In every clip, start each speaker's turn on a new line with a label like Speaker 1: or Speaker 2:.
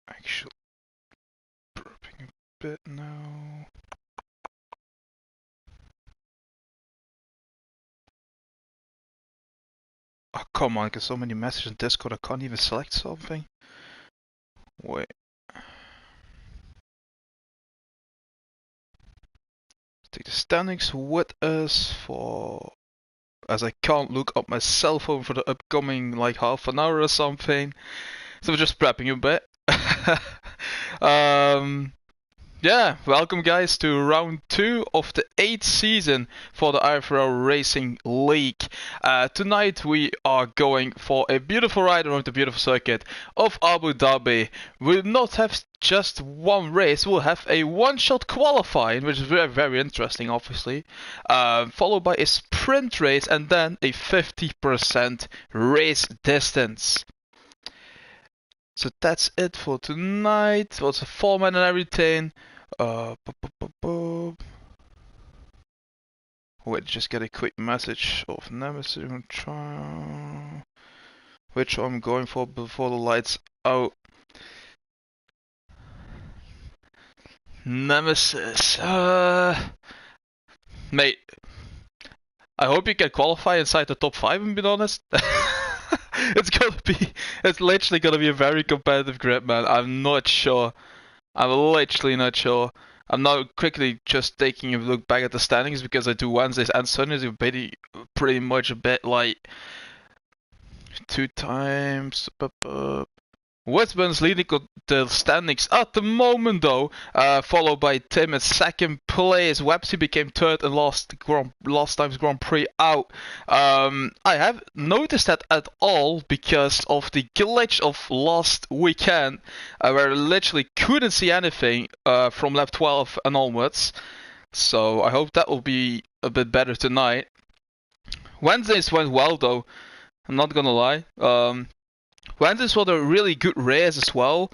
Speaker 1: Actually, burping a bit now. Oh, come on, I get so many messages in Discord, I can't even select something. Wait. Take the standings with us for... as I can't look up my cell phone for the upcoming like half an hour or something. So we're just prepping a bit. Yeah, welcome guys to round 2 of the 8th season for the IFRL Racing League. Tonight we are going for a beautiful ride around the beautiful circuit of Abu Dhabi. We'll not have just one race, we'll have a one-shot qualifying, which is very, very interesting obviously, followed by a sprint race and then a 50% race distance. So that's it for tonight. What's the format and everything? Wait, just get a quick message of Nemesis. Which I'm going for before the lights out. Nemesis. Mate, I hope you can qualify inside the top 5 and be honest. It's literally gonna be a very competitive grid, man. I'm not sure. I'm literally not sure. I'm now quickly just taking a look back at the standings because I do Wednesdays and Sundays. You're pretty much a bit like 2 times. Westburn's leading the standings at the moment though, followed by Tim in second place. Websy became third in last time's Grand Prix out. I have noticed that at all because of the glitch of last weekend, where I literally couldn't see anything from lap 12 and onwards. So I hope that will be a bit better tonight. Wednesdays went well though, I'm not gonna lie. Wednesdays was a really good race as well.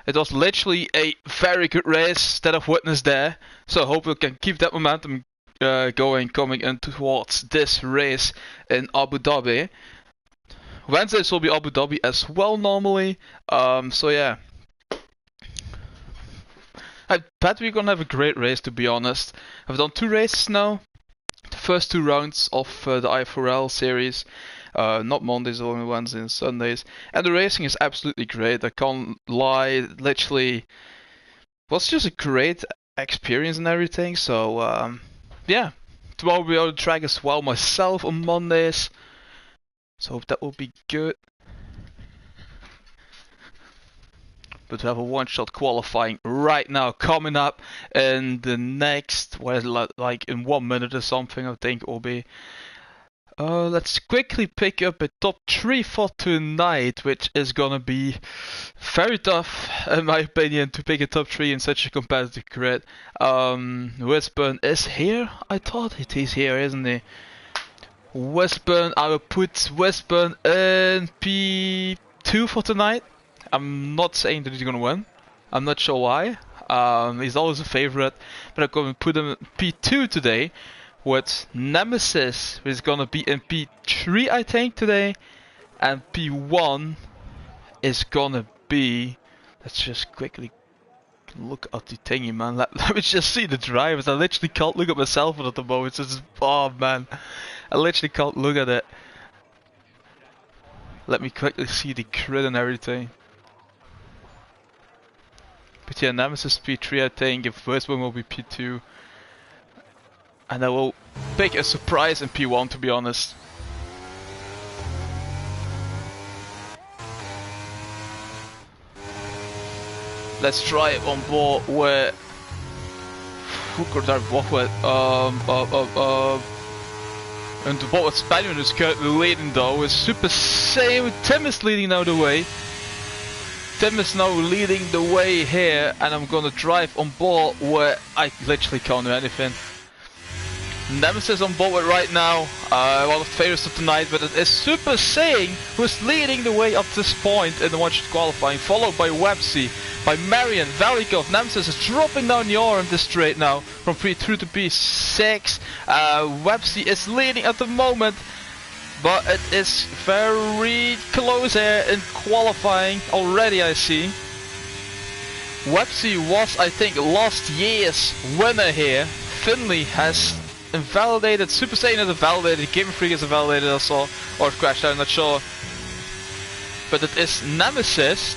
Speaker 1: It was literally a very good race that I've witnessed there. So I hope we can keep that momentum coming in towards this race in Abu Dhabi. Wednesdays will be Abu Dhabi as well normally. So yeah. I bet we're gonna have a great race to be honest. I've done 2 races now. The first 2 rounds of the IFRL series. Not Mondays, only Wednesdays and Sundays. And the racing is absolutely great, I can't lie. Literally, it was just a great experience and everything. So, yeah. Tomorrow we'll be on the track as well myself on Mondays. So hope that will be good. But we have a one-shot qualifying right now coming up in the next, like in 1 minute or something, I think it will be. Let's quickly pick up a top 3 for tonight, which is gonna be very tough, in my opinion, to pick a top 3 in such a competitive grid. Westburn is here? I thought he's here, isn't he? Westburn, I will put Westburn in P2 for tonight. I'm not saying that he's gonna win. I'm not sure why. He's always a favorite, but I'm gonna put him in P2 today. With Nemesis, which is gonna be in P3 I think today, and P1 is gonna be, let's just quickly look at the thingy, man. Let me just see the drivers. I literally can't look at my cell phone at the moment. It's just, oh man, I literally can't look at it. Let me quickly see the grid and everything. But yeah, Nemesis P3 I think, and first one will be P2. And I will pick a surprise in P1 to be honest. Let's try it on board with... Who could I walk with? And the board with Spaniard is currently leading though. It's super safe. Tim is leading now the way. Tim is now leading the way here. And I'm gonna drive on board where I literally can't do anything. Nemesis on board with right now, one of the favorites of tonight, but it is Super Saiyan who's leading the way up this point in the one-shot qualifying, followed by Websy. by Marion. Valikov, Nemesis is dropping down the R in this straight now from P2 to P6. Websy is leading at the moment, but it is very close here in qualifying already, I see. Websy was, I think, last year's winner here. Finley has invalidated, Super Saiyan has invalidated, Game Freak has invalidated also, or crashed, I'm not sure. But it is Nemesis.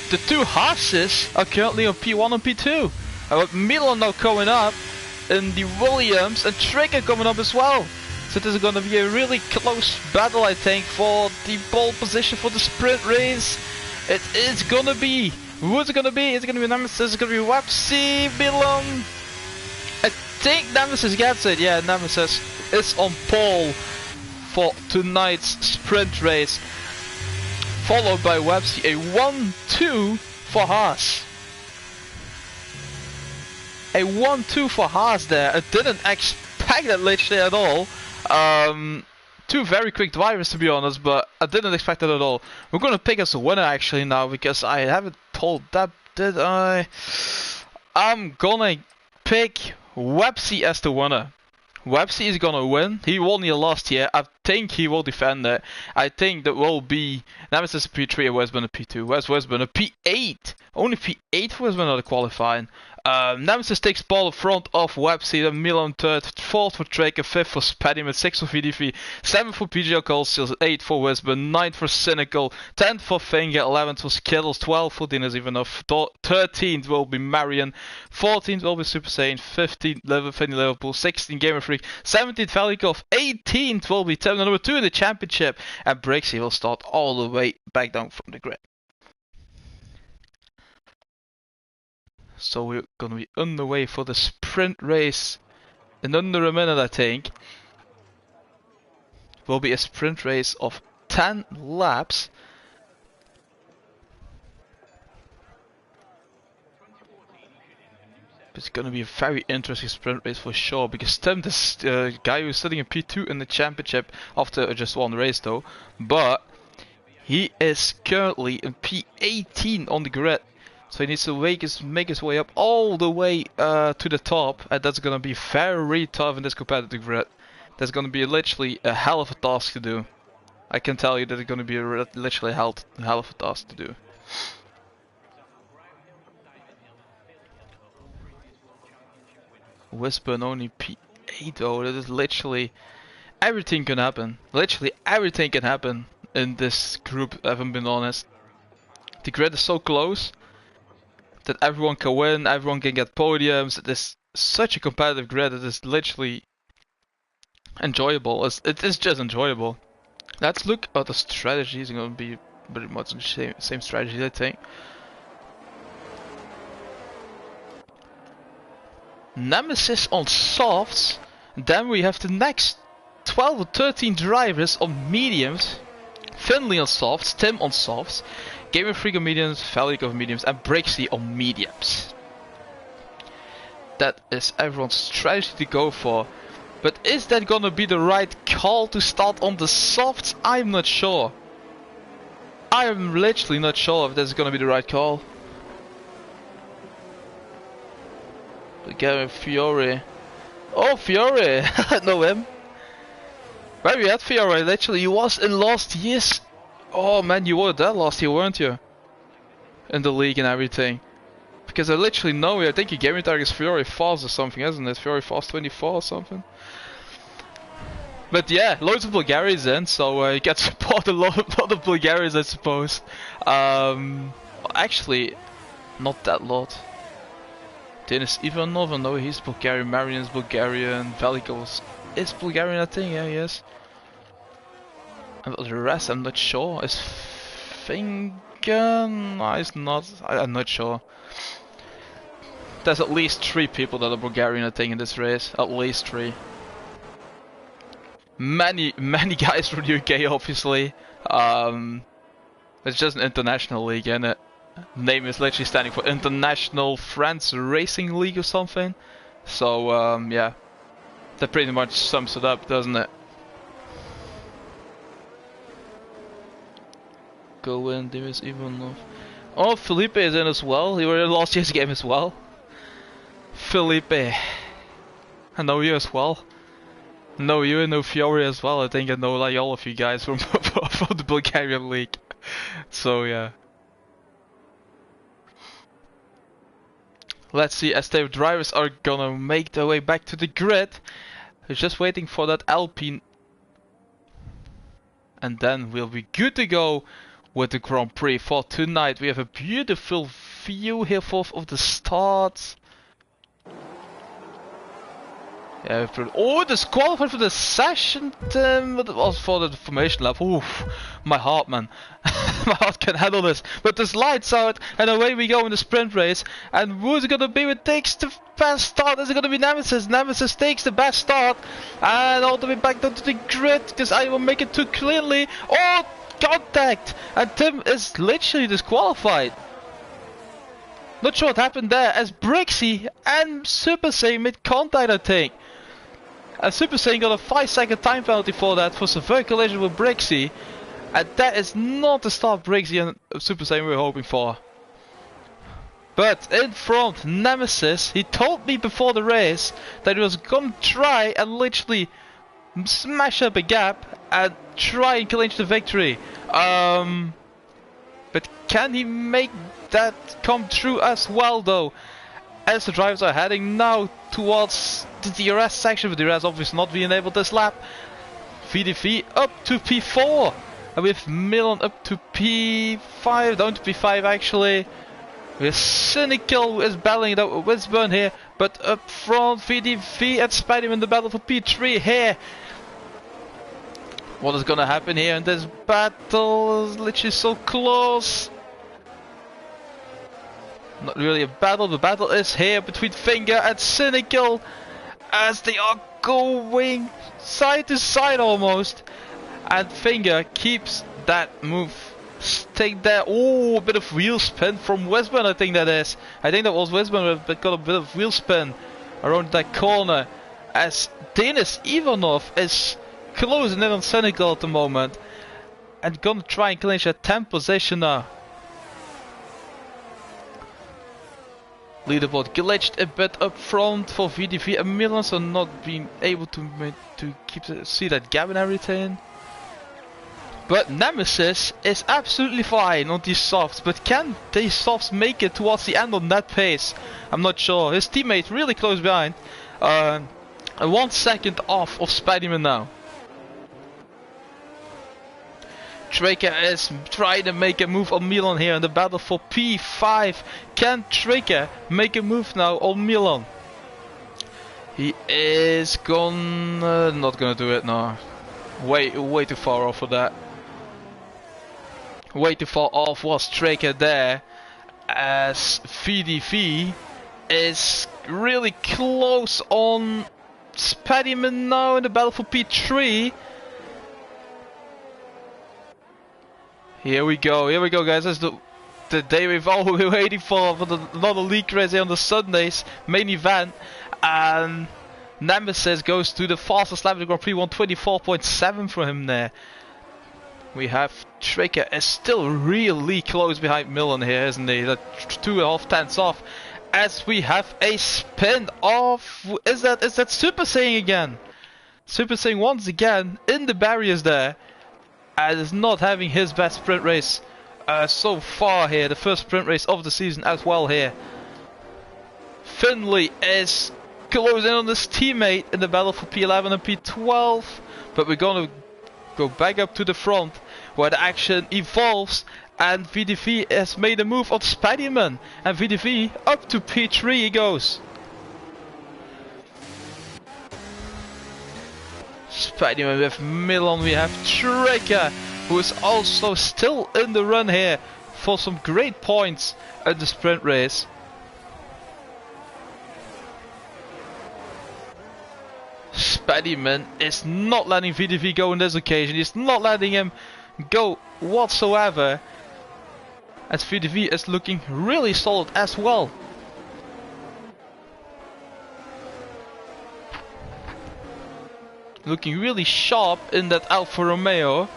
Speaker 1: The two Haases are currently on P1 and P2. With Milan now coming up in the Williams and Trigger coming up as well. So this is going to be a really close battle, I think, for the pole position for the sprint race. It is going to be, who's it going to be? Is it going to be Nemesis? Is it going to be Websy, Milan? I think Nemesis gets it. Yeah, Nemesis is on pole for tonight's sprint race. Followed by Websy, a 1-2 for Haas. A 1-2 for Haas there. I didn't expect that literally at all. Two very quick drivers, to be honest, but I didn't expect that at all. We're gonna pick as a winner actually now, because I haven't told that, did I? I'm gonna pick Websy as the winner. Websy is gonna win. He won here last year. I think he will defend it. I think that will be Nemesis a P3 and Westburn a P2. Westburn a P8. Only P8 for Westburn not qualifying. Nemesis takes ball in front of Websy, then Milan third, fourth for Traker, fifth for Spadium, 6th for VDV, 7th for PGL Coalseals, 8th for Westburn, 9th for Cynical, 10th for Finger, 11th for Skittles, 12th for Dinas Ivanov, 13th will be Marion, 14th will be Super Saiyan, 15th Finny Liverpool, 16th Gamer Freak, 17th Valikov, 18th will be Tim, number 2 in the championship, and Brixie will start all the way back down from the grid. So we're gonna be underway for the sprint race in under a minute, I think. Will be a sprint race of 10 laps. It's gonna be a very interesting sprint race for sure, because Tim, this guy who's sitting in P2 in the championship after just one race though, but he is currently in P18 on the grid. So he needs to make his way up all the way to the top, and that's gonna be very tough in this competitive grid. That's gonna be literally a hell of a task to do. I can tell you that it's gonna be literally a hell of a task to do. Whisper only P8 though. That is literally everything can happen. Literally everything can happen in this group. If I haven't been honest. The grid is so close that everyone can win, everyone can get podiums. It is such a competitive grid. It is literally enjoyable. It is just enjoyable. Let's look at the strategies. It's going to be pretty much the same strategy, I think. Nemesis on softs. Then we have the next 12 or 13 drivers on mediums. Finley on softs, Tim on softs, Gamer Freak on mediums, Valic on mediums, and Brixie on mediums. That is everyone's strategy to go for. But is that gonna be the right call to start on the softs? I'm not sure. I am literally not sure if that's gonna be the right call. Gary Fiore. Oh, Fiore! I know him. Where are you at, Fiore? Literally, he was in last year's. Oh man, you were there last year, weren't you? In the league and everything. Because I literally know you. I think your gaming tag is Fiore Fast or something, isn't it? Fiore Fast 24 or something. But yeah, loads of Bulgarians in, so you get support a lot of Bulgarians, I suppose. Actually, not that lot. Denis Ivanov, I know he's Bulgarian, Marion's Bulgarian, Velikos is Bulgarian, I think, yeah, he is. And the rest, I'm not sure. Is Finger? No, he's not. I'm not sure. There's at least 3 people that are Bulgarian, I think, in this race. At least 3. Many guys from the UK, obviously. It's just an international league, isn't it? Name is literally standing for International France Racing League or something. So yeah, that pretty much sums it up, doesn't it? Go in, there is Ivanov. Oh, Felipe is in as well. You were in last year's game as well. Felipe. I know you as well. No, you and no Fiore as well. I think I know like all of you guys from, from the Bulgarian league. So yeah. Let's see as their drivers are gonna make their way back to the grid. We're just waiting for that Alpine. And then we'll be good to go with the Grand Prix for tonight. We have a beautiful view here of the start. Yeah, oh, disqualified for the session, but it was for the formation lap. Oof, my heart, man. My heart can handle this. But this lights out, and away we go in the sprint race. And who's it gonna be who takes the best start? Is it gonna be Nemesis? Nemesis takes the best start, and all the way back down to the grid, because I will make it too cleanly. Oh, contact! And Tim is literally disqualified. Not sure what happened there, as Brixie and Super Saiyan made contact, I think. And Super Saiyan got a 5-second time penalty for that, for severe collision with Brixie. And that is not the start Brixie and Super Saiyan we were hoping for. But in front, Nemesis, he told me before the race that he was gonna try and literally smash up a gap and try and clinch the victory. But can he make that come true as well though? As the drivers are heading now towards the DRS section, but DRS obviously not being able this lap. VDV up to P4, and we have Milan up to P5, down to P5 actually. We have Cynical who is battling it out with Wisburn here, but up front VDV and Spidey in the battle for P3 here. What is gonna happen here in this battle? Is literally so close. Not really a battle, the battle is here between Finger and Cynical as they are going side to side almost. And Finger keeps that move. Take there. Oh, a bit of wheel spin from Wisburn, I think that is. I think that was Wisburn, but got a bit of wheel spin around that corner as Denis Ivanov is closing in on Cynical at the moment and gonna try and clinch a 10th position now. Leaderboard glitched a bit up front for VDV and Milan, so not being able to see that gap and everything. But Nemesis is absolutely fine on these softs, but can these softs make it towards the end on that pace? I'm not sure. His teammate really close behind. 1 second off of Spider-Man now. Traker is trying to make a move on Milan here in the battle for P5. Can Traker make a move now on Milan? He is not gonna do it now. Way too far off for that. Way too far off was Traker there, as VDV is really close on Spadiman now in the battle for P3. Here we go guys, that's the day we've all been waiting for another league race here on the Sundays, main event. And Nemesis goes to the fastest lap of the Grand Prix, 124.7 for him there. We have Traker is still really close behind Milan here, isn't he? That 2.5 tenths off. As we have a spin off, is that Super Saiyan again? Super Saiyan once again in the barriers there. And is not having his best sprint race so far here. The first sprint race of the season as well here. Finley is closing on his teammate in the battle for P11 and P12. But we're going to go back up to the front where the action evolves. And VDV has made a move on Spiderman. And VDV up to P3 he goes. Spider-Man with Milan, we have Traker, who is also still in the run here for some great points at the sprint race. Spider-Man is not letting VDV go on this occasion, he's not letting him go whatsoever, as VDV is looking really solid as well. Looking really sharp in that Alfa Romeo.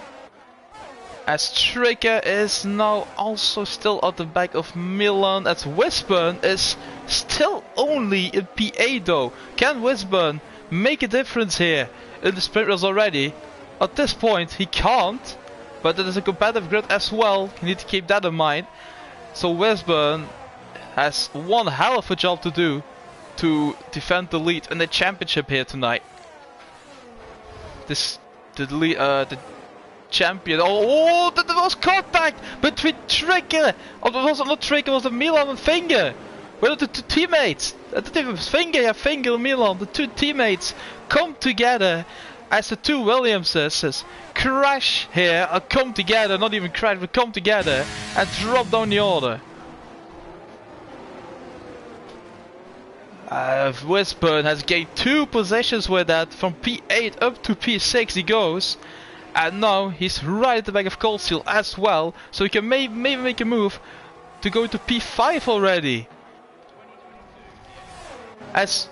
Speaker 1: As Trigger is now also still at the back of Milan, as Wisburn is still only in P8 though. Can Wisburn make a difference here in the sprint race already? At this point he can't, but it is a competitive grid as well, you need to keep that in mind. So Wisburn has one hell of a job to do to defend the lead in the championship here tonight. The champion. Oh, there was contact between Trigger. Oh, it was not Trigger, it was the Milan and Finger. Well, the two teammates. The difference, Finger and Milan, the two teammates come together as the two Williamses crash here, or come together, not even crash, but come together and drop down the order. Wisburn has gained 2 positions with that. From P8 up to P6 he goes. And now he's right at the back of Coldsteel as well. So he can maybe make a move to go to P5 already. As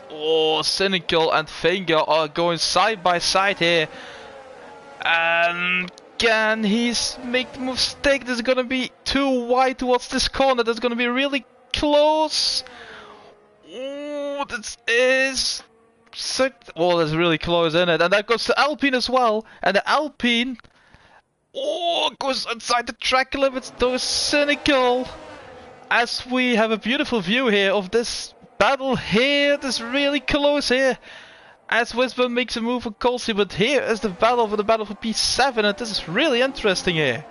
Speaker 1: Cynical and Finger are going side by side here. And can he make the mistake? This is gonna be too wide towards this corner. That's gonna be really close. Oh, this is that's really close, isn't it? And that goes to Alpine as well. And the Alpine goes inside the track limits to Cynical. As we have a beautiful view here of this battle here. This is really close here. As Wisburn makes a move for Colsey, but here is the battle for P7, and this is really interesting here.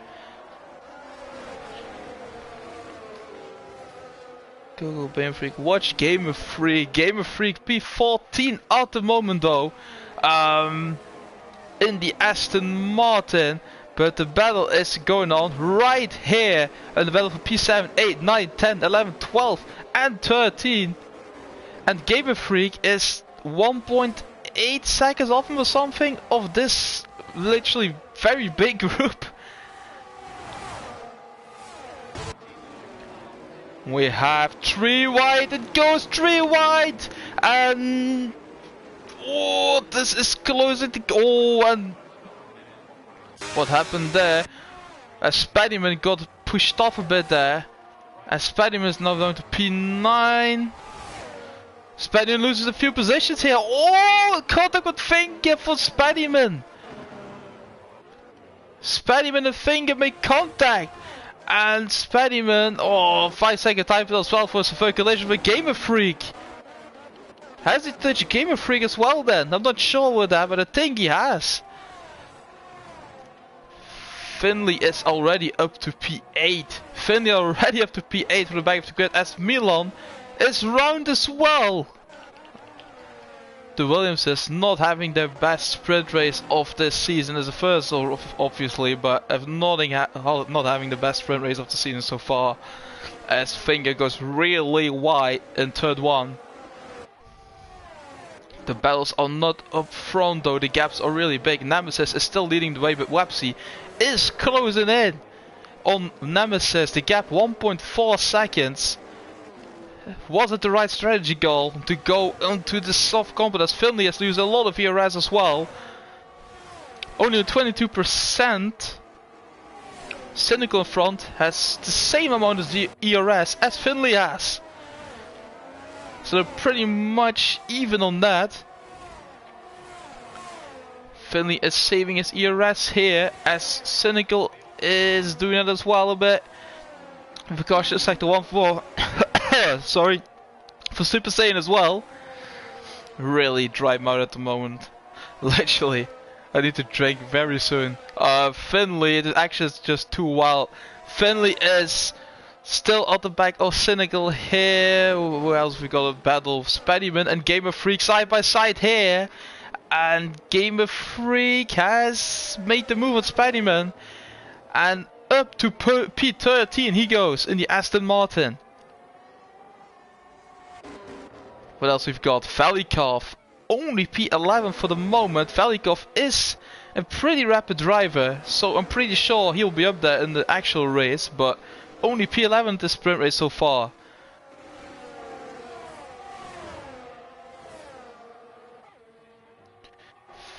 Speaker 1: Google Game Freak, watch Gamer Freak. Gamer Freak P14 at the moment though. In the Aston Martin. But the battle is going on right here. And the battle for P7, 8, 9, 10, 11, 12 and 13. And Gamer Freak is 1.8 seconds off him or something of this literally very big group. We have 3 wide, it goes 3 wide, and this is closing to and what happened there? As Spaddyman got pushed off a bit there, and Spaddyman is now down to P9. Spaddyman loses a few positions here. Contact with Finger for Spaddyman. Spaddyman and Finger make contact. And Spaddyman, 5-second time as well for circulation for Gamer Freak. Has he touched Gamer Freak as well then? I'm not sure with that, but I think he has. Finley is already up to P8. Finley already up to P8 for the back of the grid as Milan is round as well. The Williamses not having their best sprint race of this season as a first, obviously, but not having the best sprint race of the season so far. As Finger goes really wide in third one. The battles are not up front though, the gaps are really big. Nemesis is still leading the way, but Websy is closing in on Nemesis. The gap 1.4 seconds. Was it the right strategy goal to go into the soft combat as Finley has used a lot of ERS as well? Only 22%. Cynical in front has the same amount of the ERS as Finley has. So they're pretty much even on that. Finley is saving his ERS here as Cynical is doing it as well a bit. Because it's like the 1-4. Sorry, for Super Saiyan as well. Really dry mouth at the moment. Literally, I need to drink very soon. Finley, it actually is just too wild. Finley is still at the back of Cynical here. Who else we got a battle? Spaddyman and Gamer Freak side by side here. And Gamer Freak has made the move on Spaddyman. And up to P13 he goes in the Aston Martin. What else we've got? Velikov, only P11 for the moment. Velikov is a pretty rapid driver, so I'm pretty sure he'll be up there in the actual race, but only P11 in the sprint race so far.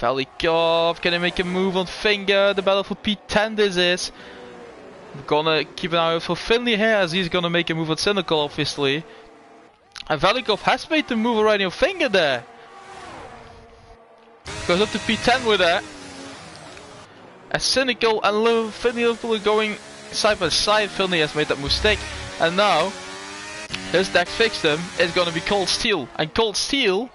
Speaker 1: Velikov, can he make a move on Finger? The battle for P10 this is. I'm gonna keep an eye out for Finley here, as he's gonna make a move on Cynical, obviously. And Velikov has made the move already on Finger there. Goes up to P10 with that. As Cynical and Finley Liverpool are going side by side, Finley has made that mistake. And now, his next victim is gonna be Cold Steel. And Cold Steel,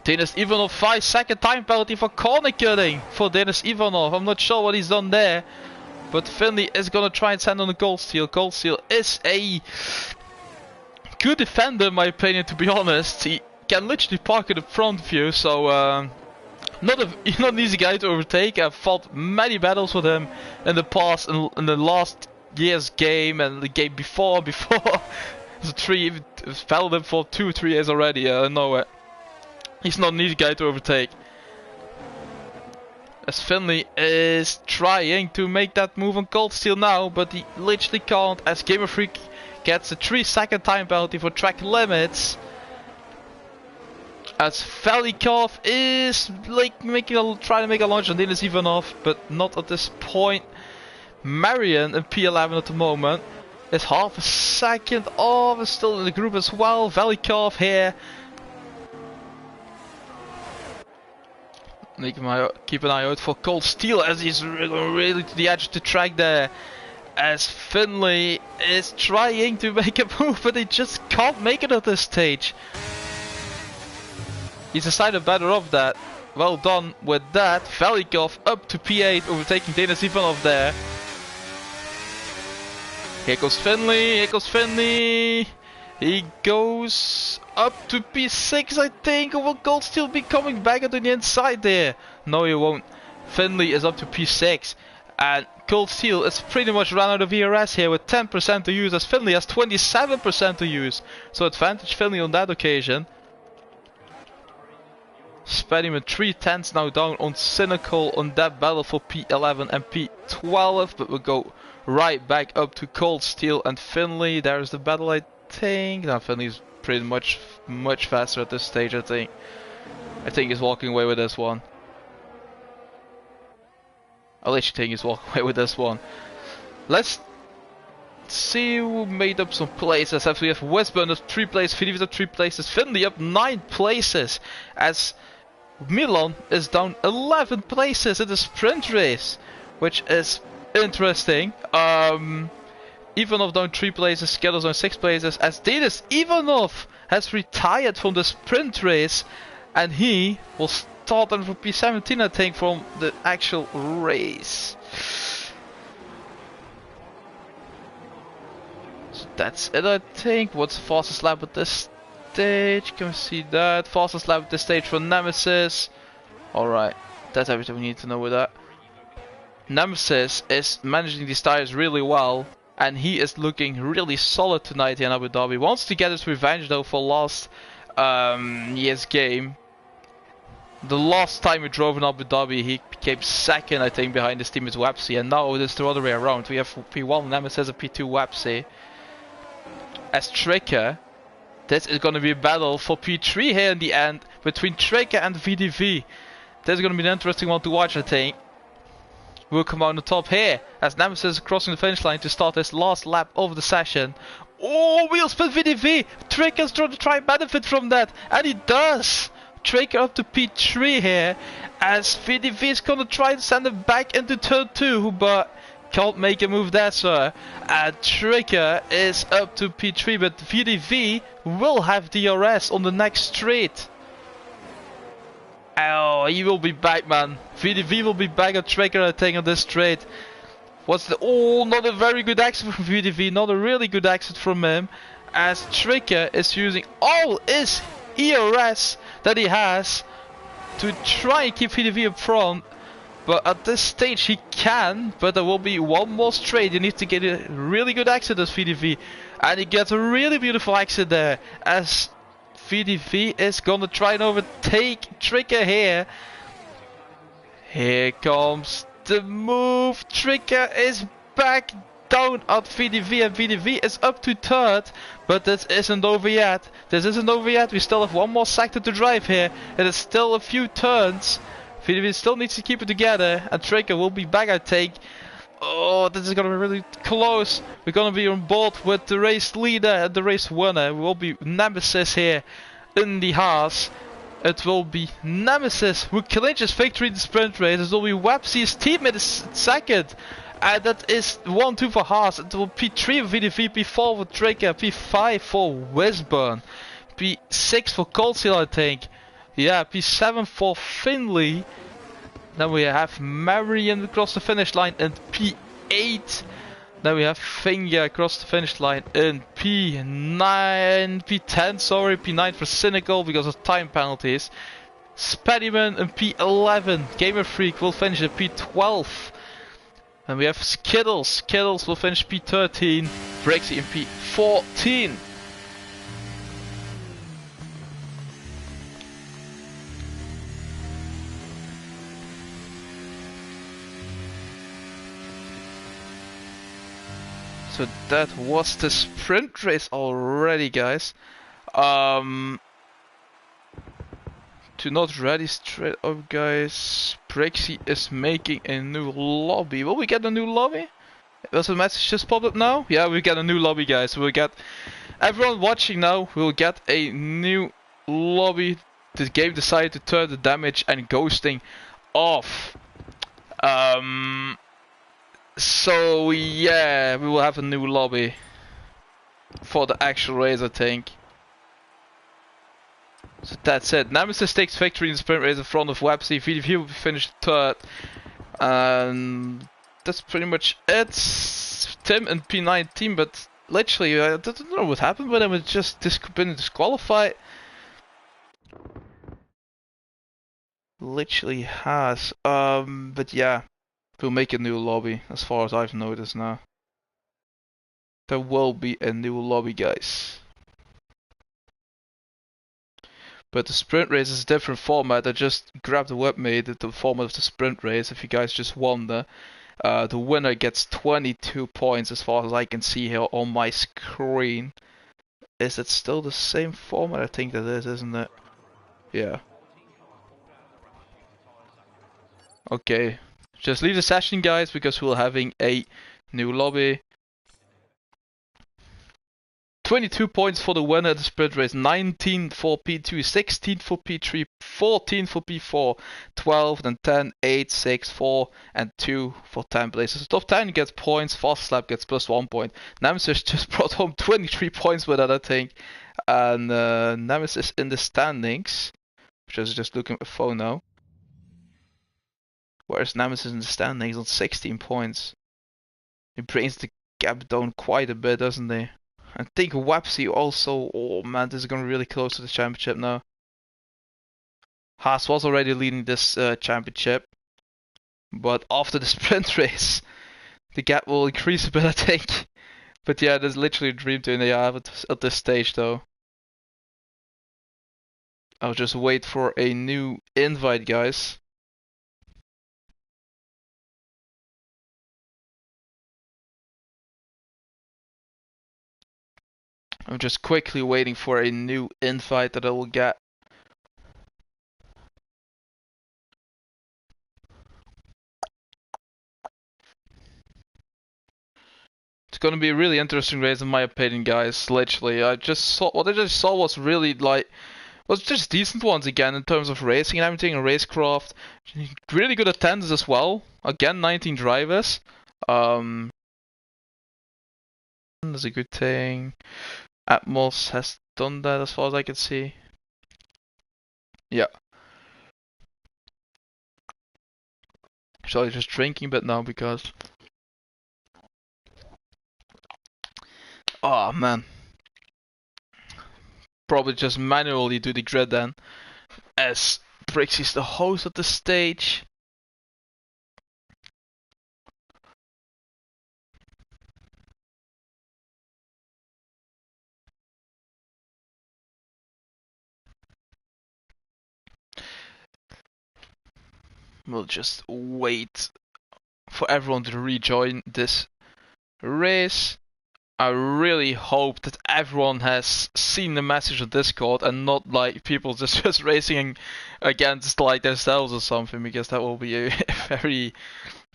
Speaker 1: Denis Ivanov 5-second time penalty for corner cutting for Denis Ivanov. I'm not sure what he's done there. But Finley is gonna try and send on the Cold Steel. Cold Steel is a good defender in my opinion, to be honest. He can literally park in the front view, so not an easy guy to overtake. I've fought many battles with him in the past, in the last year's game and the game before. I've battled him for 2 or 3 years already. I know it. He's not an easy guy to overtake. As Finley is trying to make that move on Cold Steel now, but he literally can't, as Gamer Freak gets a 3-second time penalty for track limits. As Velikov is like trying to make a launch on Denis Ivanov, but not at this point. Marion in P11 at the moment is half a second off, is still in the group as well. Velikov here. Keep an eye out for Cold Steel as he's really to the edge of the track there. As Finley is trying to make a move, but he just can't make it at this stage. He's decided better off that. Well done with that. Velikov up to P8, overtaking Denis Ivanov there. Here goes Finley, here goes Finley. He goes up to P6, I think. Or will Cold Steel be coming back onto the inside there? No, he won't. Finley is up to P6. And Cold Steel is pretty much run out of ERS here with 10% to use, as Finley has 27% to use. So advantage Finley on that occasion. Speddyman 3/10 now down on Cynical on that battle for P11 and P12. But we'll go right back up to Cold Steel and Finley. There's the battle, I think. Now Finley's pretty much faster at this stage, I think. I think he's walking away with this one. I literally think he's walking away with this one. Let's see who made up some places. As we have Westburn up 3 places, Philippe up 3 places, Finley up 9 places. As Milan is down 11 places in the sprint race, which is interesting. Ivanov down 3 places, Skelos down 6 places, as Denis Ivanov has retired from the sprint race, and he will start on for P17, I think, from the actual race. So that's it, I think. What's the fastest lap at this stage? Can we see that? Fastest lap at this stage for Nemesis. Alright, that's everything we need to know with that. Nemesis is managing these tires really well, and he is looking really solid tonight here in Abu Dhabi. Wants to get his revenge though for last year's game. The last time we drove in Abu Dhabi, he became second, I think, behind his team is Wapsi, and now it is the other way around. We have P1 Nemesis and P2 Wapsi. As Tricker, this is going to be a battle for P3 here in the end between Tricker and VDV. This is going to be an interesting one to watch, I think. We'll come out on the top here as Nemesis is crossing the finish line to start his last lap of the session. Oh, wheel spin VDV! Tricker's trying to try and benefit from that, and he does! Tricker up to P3 here, as VDV is gonna try to send him back into turn 2, but can't make a move there, sir. And Tricker is up to P3, but VDV will have DRS on the next straight. Oh, he will be back, man. VDV will be back on Tricker, I think, on this straight. What's the... Oh, not a very good exit from VDV, not a really good exit from him, as Tricker is using all his ERS that he has to try and keep VDV up front. But at this stage he can, but there will be one more straight. You need to get a really good exit as VDV, and he gets a really beautiful exit there as VDV is gonna try and overtake Tricker here. Here comes the move. Tricker is back down at VDV, and VDV is up to third, but this isn't over yet. This isn't over yet. We still have one more sector to drive here. It is still a few turns. VDV still needs to keep it together, and Trigger will be back, I think. Oh, this is gonna be really close. We're gonna be on board with the race leader and the race winner. We will be Nemesis here in the Haas. It will be Nemesis who clinches victory in the sprint race. It will be Websy's teammate is second. And that is 1-2 for Haas. It will be P3 for VDV, P4 for Trigger, P5 for Wisburn, P6 for Coldsteel, I think. Yeah, P7 for Finley. Then we have Marion across the finish line in P8. Then we have Finger across the finish line in P9, P10, sorry, P9 for Cynical because of time penalties. Spediman in P11. Gamer Freak will finish at P12. And we have Skittles. Skittles will finish P13. Brixie in P14. So that was the sprint race already, guys. To not ready straight up, guys. Brixie is making a new lobby. Will we get a new lobby? Does the message just popped up now? Yeah, we get a new lobby, guys. We'll get everyone watching now. We'll get a new lobby. The game decided to turn the damage and ghosting off. So yeah, we will have a new lobby for the actual race, I think. So that's it. Nemesis takes victory in the sprint race in front of Websy. VDV will be finished third. And that's pretty much it. Tim and P19, but literally, I don't know what happened with him. It just been disqualified. Literally has. But yeah. We'll make a new lobby, as far as I've noticed now. There will be a new lobby, guys. But the sprint race is a different format. I just grabbed the webmate, the format of the sprint race. If you guys just wonder, the winner gets 22 points, as far as I can see here on my screen. Is it still the same format? I think that is, isn't it? Yeah. Okay. Just leave the session, guys, because we're having a new lobby. 22 points for the winner of the sprint race, 19 for P2, 16 for P3, 14 for P4, 12, then 10, 8, 6, 4, and 2 for 10 places. Top 10 gets points, Fast Lap gets plus 1 point. Nemesis just brought home 23 points with that, I think. And Nemesis in the standings, which I was just looking at my phone now. Whereas Nemesis in the standings on 16 points. He brings the gap down quite a bit, doesn't he? I think Wapsi also, oh man, this is going to be really close to the championship now. Haas was already leading this championship. But after the sprint race, the gap will increase a bit, I think. But yeah, there's literally a dream team they have at this stage though. I'll just wait for a new invite, guys. I'm just quickly waiting for a new invite that I will get. It's gonna be a really interesting race in my opinion, guys. Literally, what I just saw was really was just decent ones again in terms of racing and everything and racecraft. Really good attendance as well. Again, 19 drivers. That's a good thing. Atmos has done that as far as I can see. Yeah. Sorry, just drinking a bit now because. Oh man. Probably just manually do the grid then. As Brixie's the host of the stage. We'll just wait for everyone to rejoin this race. I really hope that everyone has seen the message on Discord and not like people just racing against like themselves or something, because that will be a very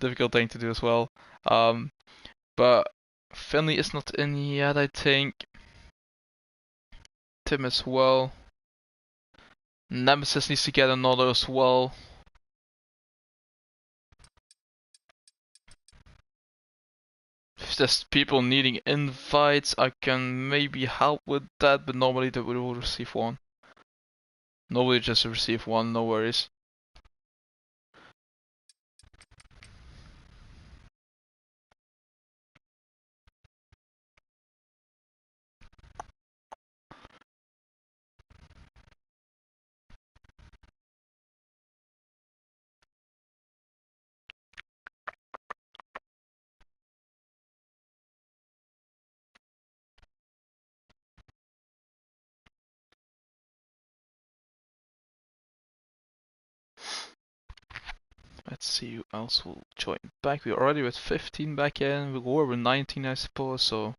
Speaker 1: difficult thing to do as well. But Finley is not in yet, I think. Tim as well. Nemesis needs to get another as well. If there's people needing invites, I can maybe help with that, but normally they will receive one. Normally just receive one, no worries. Let's see who else will join back. We're already with 15 back in. We were with 19, I suppose, so.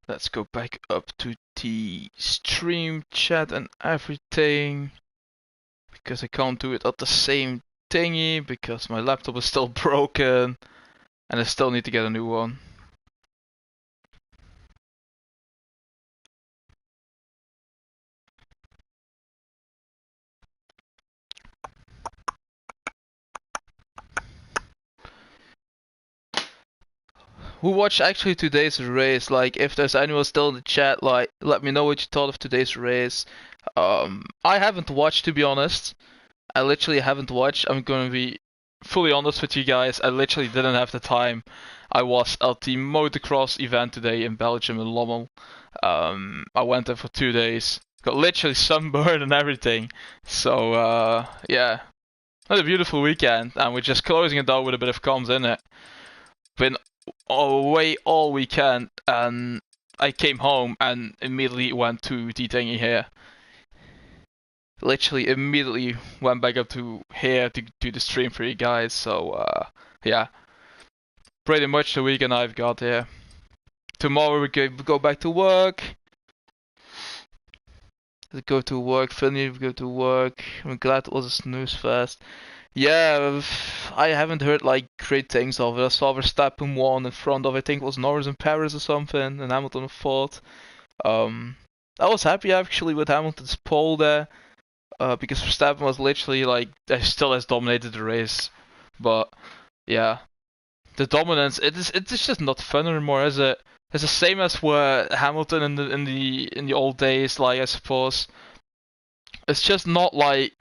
Speaker 1: Let's go back up to the stream chat and everything, because I can't do it at the same thingy because my laptop is still broken and I still need to get a new one. Who watched actually today's race? Like, if there's anyone still in the chat, like, let me know what you thought of today's race. I haven't watched, to be honest. I literally haven't watched. I'm gonna be fully honest with you guys. I literally didn't have the time. I was at the motocross event today in Belgium in Lommel. I went there for 2 days. Got literally sunburned and everything. So yeah, had a beautiful weekend, and we're just closing it out with a bit of comms in it. Been away all weekend, and I came home and immediately went to the thingy here. Literally immediately went back up to here to do the stream for you guys. So yeah, pretty much the weekend I've got here. Tomorrow we go back to work. Go to work. Finally, we go to work. I'm glad it was a snooze fest. Yeah, I haven't heard like great things of it. I saw Verstappen won in front of, I think it was Norris in Paris or something, and Hamilton fourth. I was happy actually with Hamilton's pole there, because Verstappen was literally like still has dominated the race, but yeah, the dominance it's just not fun anymore, is it? It's the same as where Hamilton in the old days, like I suppose. It's just not like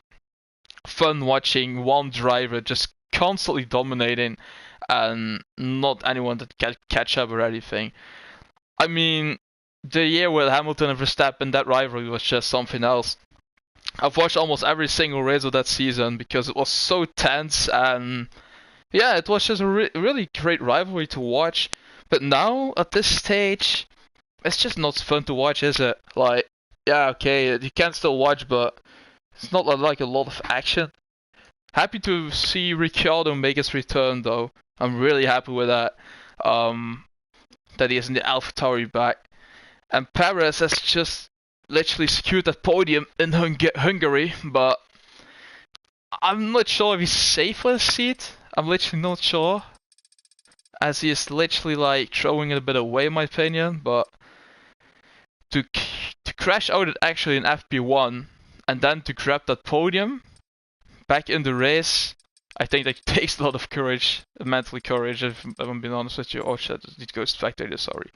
Speaker 1: fun watching one driver just constantly dominating and not anyone that can catch up or anything. I mean, the year with Hamilton and Verstappen, that rivalry was just something else. I've watched almost every single race of that season because it was so tense, and yeah, it was just a really great rivalry to watch. But now, at this stage, it's just not fun to watch, is it? Like, yeah, okay, you can still watch, but it's not like a lot of action. Happy to see Ricciardo make his return, though. I'm really happy with that. That he is in the AlphaTauri back. And Perez has just literally secured that podium in Hungary, but I'm not sure if he's safe with his seat. I'm literally not sure, as he is literally like throwing it a bit away, in my opinion. But to crash out at actually an FP1 and then to grab that podium back in the race, I think that takes a lot of courage, mental courage, if I'm being honest with you. Oh shit, I need to go back there, sorry.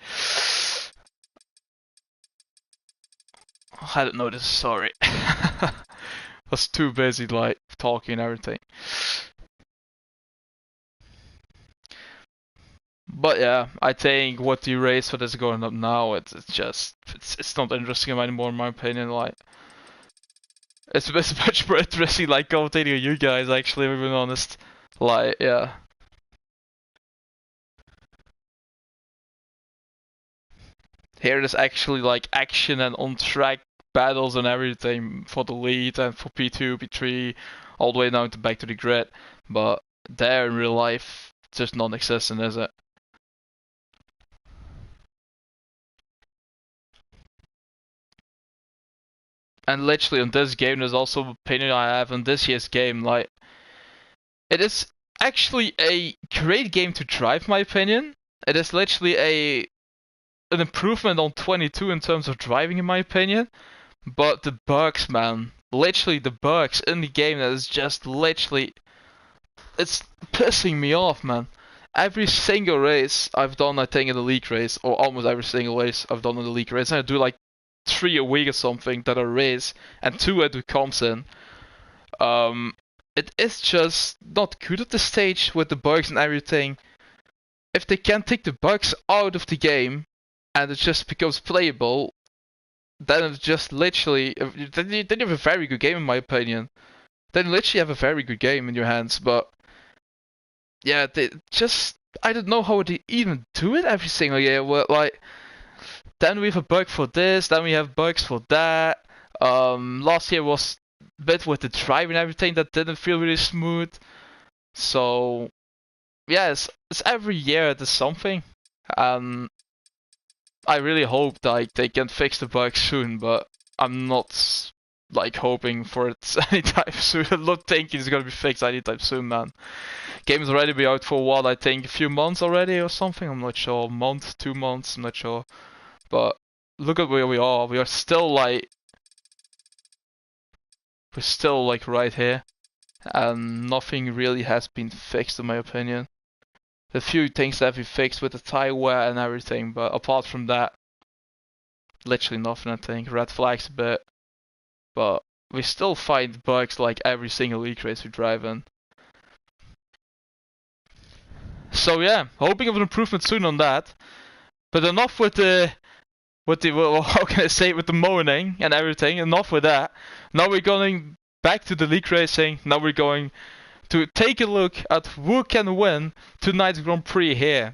Speaker 1: I didn't notice, sorry. Was too busy like talking and everything. But yeah, I think what the race for this going up now, it's not interesting anymore in my opinion. Like, it's much more interesting like commentating on you guys actually, if I'm being honest. Like, yeah. Here there's actually like action and on track battles and everything for the lead and for P2, P3, all the way down to back to the grid. But there in real life, just non-existent, is it? And literally on this game, there's also an opinion I have on this year's game. Like, it is actually a great game to drive, my opinion. It is literally an improvement on 22 in terms of driving, in my opinion. But the bugs, man, literally the bugs in the game, that is just literally, it's pissing me off, man. Every single race I've done, I think, in the league race, or almost every single race I've done in the league race, and I do like 3 a week or something that are race, and 2 I do comps in. It is just not good at this stage with the bugs and everything. If they can take the bugs out of the game, and it just becomes playable, then it's just literally, then you have a very good game in my opinion. Then literally have a very good game in your hands, but yeah, they just, I don't know how they even do it every single year. Where, like, then we have a bug for this, then we have bugs for that. Last year was a bit with the drive and everything that didn't feel really smooth. So yeah, it's every year there's something. I really hope like they can fix the bugs soon, but I'm not like hoping for it anytime soon. I'm not thinking it's gonna be fixed anytime soon, man. Game's already been out for what, I think a few months already or something. I'm not sure, a month, 2 months, I'm not sure. But look at where we are. We are still like, we're still like right here, and nothing really has been fixed in my opinion. A few things that have been fixed with the tire wear and everything, but apart from that, literally nothing. I think red flags a bit, but we still find bugs like every single league race we drive in. So yeah, hoping of an improvement soon on that. But enough with the well, how can I say it, with the moaning and everything. Enough with that. Now we're going back to the league racing. Now we're going to take a look at who can win tonight's Grand Prix here.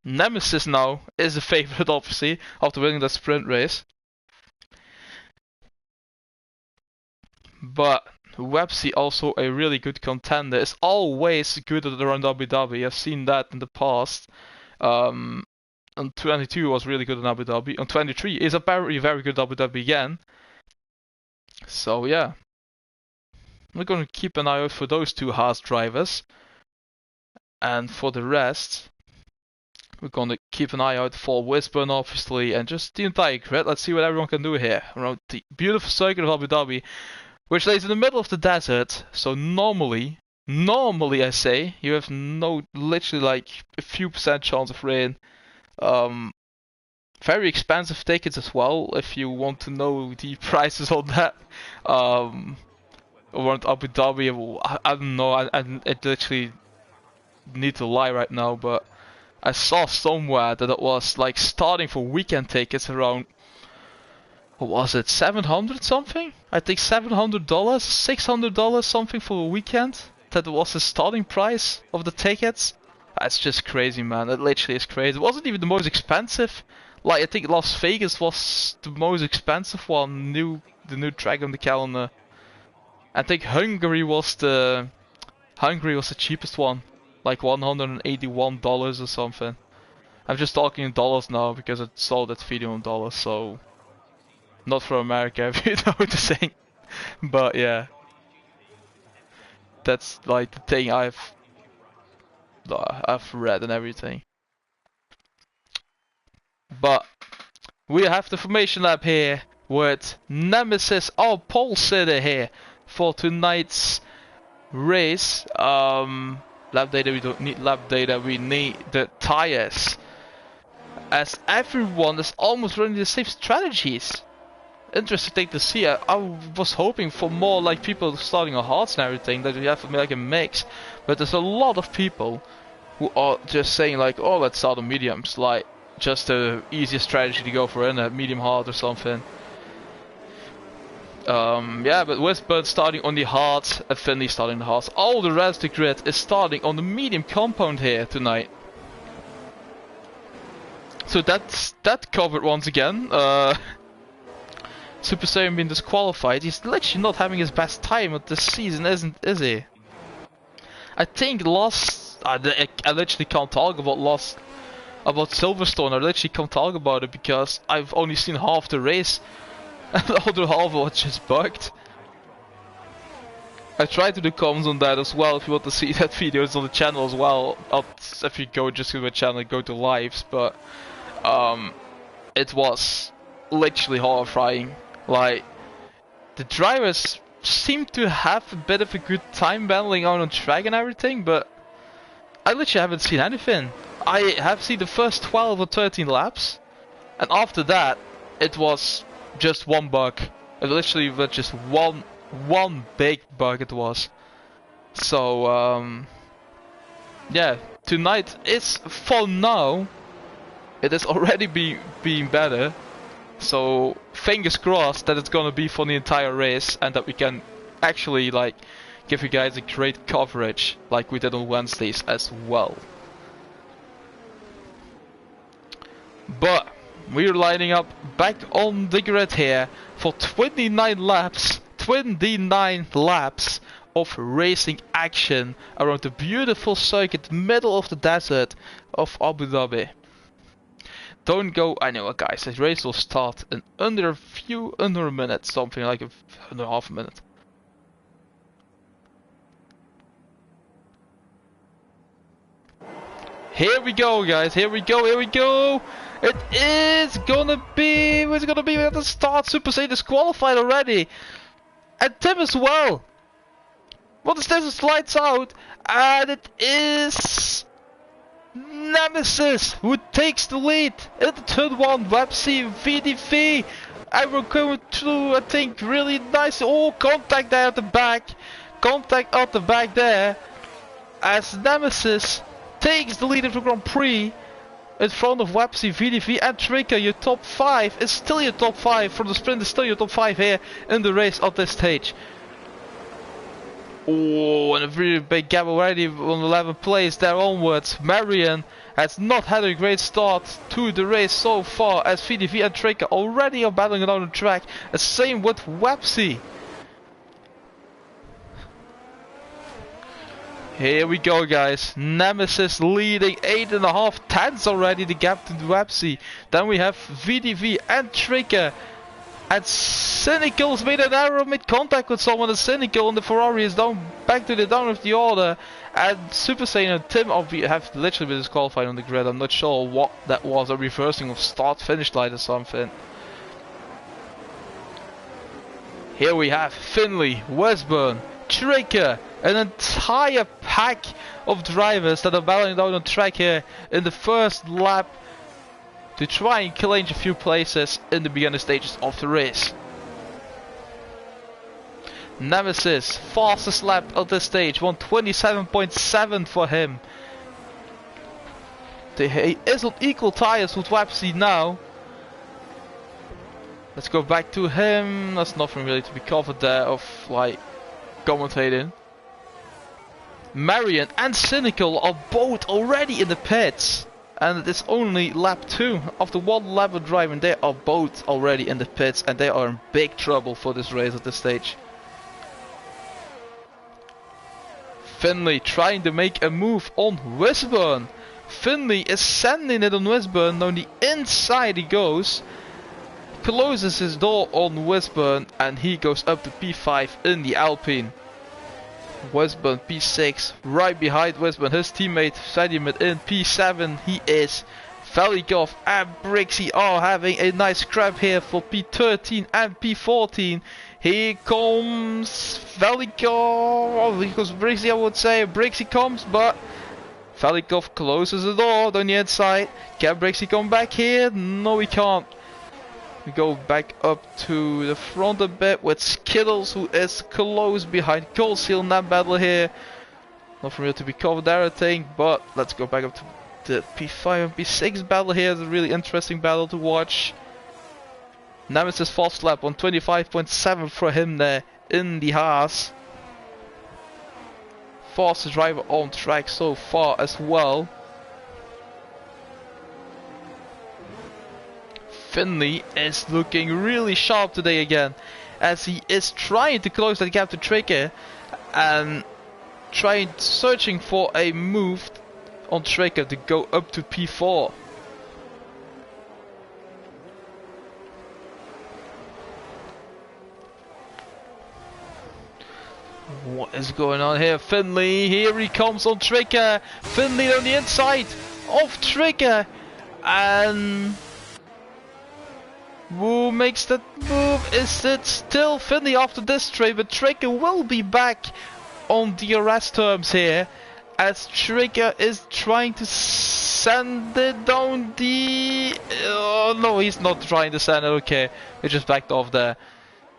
Speaker 1: Nemesis now is the favorite, obviously, after winning that sprint race. But Websy also a really good contender. Is always good at around Abu Dhabi. I've seen that in the past. On 22 was really good in Abu Dhabi. On 23 is a very, very good Abu Dhabi again. So yeah, we're going to keep an eye out for those 2 Haas drivers. And for the rest, we're going to keep an eye out for Wisburn, obviously, and just the entire grid. Let's see what everyone can do here around the beautiful circuit of Abu Dhabi, which lays in the middle of the desert. So normally I say, you have literally like a few percent chance of rain. Very expensive tickets as well, if you want to know the prices on that. Around Abu Dhabi, I don't know, I literally need to lie right now, but I saw somewhere that it was like starting for weekend tickets around, what was it, 700 something? I think $700, $600 something for a weekend. That was the starting price of the tickets. That's just crazy, man. It literally is crazy. It wasn't even the most expensive. Like, I think Las Vegas was the most expensive one, the new track on the calendar. I think Hungary was the cheapest one, like $181 or something. I'm just talking in dollars now because I saw that video in dollars, so not for America if you know what I'm saying. But yeah, that's like the thing I've read and everything. But we have the formation lab here with Nemesis, our pole sitter here for tonight's race. Lab data, we don't need lab data, we need the tires. As everyone is almost running the same strategies. Interesting to see. I was hoping for more like people starting on hards and everything, that we have like a mix. But there's a lot of people who are just saying like, oh, let's start on mediums, like just the easiest strategy to go for in a medium hard or something. Yeah, but Westburn starting on the hards, and Finley starting the hards. All the rest of the grid is starting on the medium compound here tonight. So that covered once again. Super Saiyan being disqualified. He's literally not having his best time of this season, is he? I think I literally can't talk about about Silverstone. I literally can't talk about it because I've only seen half the race. And the other half was just bugged. I tried to do comments on that as well. If you want to see that video, it's on the channel as well. If you go just to my channel, go to lives. But it was literally horrifying. Like, the drivers seem to have a bit of a good time battling out on track and everything, but I literally haven't seen anything. I have seen the first 12 or 13 laps, and after that, it was just one bug. It literally was just one big bug it was. So, yeah, tonight is, for now, it is already being better. So fingers crossed that it's gonna be for the entire race and that we can actually like give you guys a great coverage like we did on Wednesdays as well. But we're lining up back on the grid here for 29 laps of racing action around the beautiful circuit middle of the desert of Abu Dhabi. Don't go anywhere, guys. This race will start in under a minute, something like under half a minute. Here we go, guys. Here we go. It is gonna be. It's gonna be at the start. Super Saiyan disqualified already, and Tim as well. What is this? It lights out, and it is Nemesis who takes the lead in the turn 1 Websy VDV, and we're going through, I think, really nice. Oh, contact there at the back, contact at the back there, as Nemesis takes the lead of the Grand Prix in front of Websy VDV and Trigger. Your top 5 is still your top 5 for the sprint, is still your top 5 here in the race at this stage. Oh, and a really big gap already on 11th place there onwards. Marion has not had a great start to the race so far, as VDV and Trigger already are battling it on the track. The same with Websy. Here we go, guys. Nemesis leading 8.5 tenths already, the gap to Websy. Then we have VDV and Trigger. And Cynical's made an error, made contact with someone, and Cynical and the Ferrari is down back to the down of the order. And Super Saiyan and Tim have literally been disqualified on the grid. I'm not sure what that was, a reversing of start-finish line or something. Here we have Finley, Westburn, Trigger, an entire pack of drivers that are battling down on track here in the first lap to try and clinch a few places in the beginning stages of the race. Nemesis, fastest lap at this stage, 1:27.7 for him. He is on equal tires with Websy now. Let's go back to him. There's nothing really to be covered there of like commentating. Marion and Cynical are both already in the pits. And it is only lap 2. After one lap of driving, they are both already in the pits, and they are in big trouble for this race at this stage. Finley trying to make a move on Westburn. Finley is sending it on Westburn. On the inside he goes. Closes his door on Westburn, and he goes up to P5 in the Alpine. Westburn P6, right behind Westburn, his teammate Sadimet in P7. He is Velikov and Brixie are having a nice scrap here for P13 and P14. Here comes Velikov, because Brixie, I would say Brixie comes, but Velikov closes the door on the inside. Can Brixie come back here? No, he can't. We go back up to the front a bit with Skittles, who is close behind Coalseal in that battle here. Nothing real to be covered there, I think, but let's go back up to the P5 and P6 battle here. It's a really interesting battle to watch. Nemesis fast lap on 25.7 for him there in the Haas. Fastest driver on track so far as well. Finley is looking really sharp today again, as he is trying to close that gap to Tricker and searching for a move on Tricker to go up to P4. What is going on here? Finley, here he comes on Tricker. Finley on the inside of Tricker, and who makes that move? Is it still Finley after this trade? But Tricker will be back on DRS terms here, as Tricker is trying to send it down the... Oh no, he's not trying to send it. Okay, he just backed off there.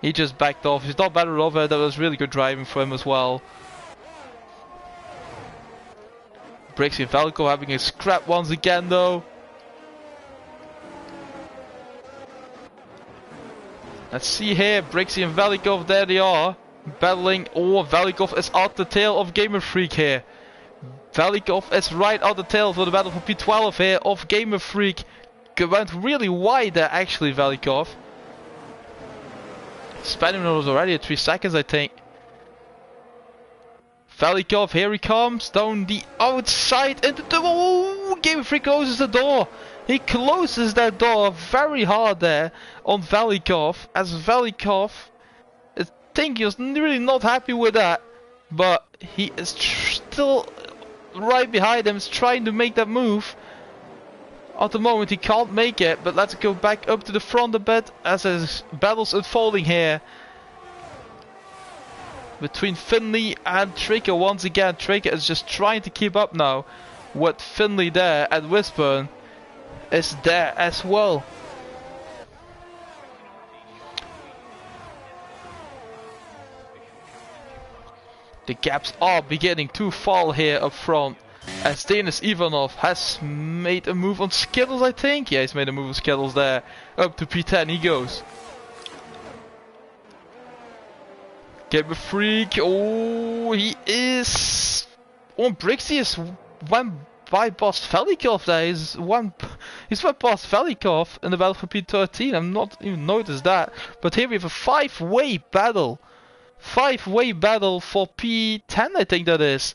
Speaker 1: He just backed off. He's not better over. That was really good driving for him as well. Brixie and Valco having a scrap once again though. Let's see here, Brixie and Velikov, there they are, battling. Oh, Velikov is at the tail of Gamer Freak here. Velikov is right at the tail for the battle for P12 here of Gamer Freak. Went really wide there actually, Velikov. Spanning was already at 3 seconds, I think. Velikov, here he comes, down the outside into the... Oh, Gamer Freak closes the door. He closes that door very hard there on Velikov, as Velikov, I think he was really not happy with that, but he is still right behind him, is trying to make that move. At the moment he can't make it, but let's go back up to the front a bit as his battle's unfolding here. Between Finley and Tricker once again. Tricker is just trying to keep up now with Finley there, and Wisburn is there as well. The gaps are beginning to fall here up front, as Denis Ivanov has made a move on Skittles, I think. Yeah, he's made a move on Skittles there. Up to P10 he goes. Gamer Freak, oh, he is... Oh, Brixie is one bypassed Velikov there. He's went past Velikov in the battle for P13. I've not even noticed that. But here we have a 5-way battle. 5-way battle for P10, I think that is.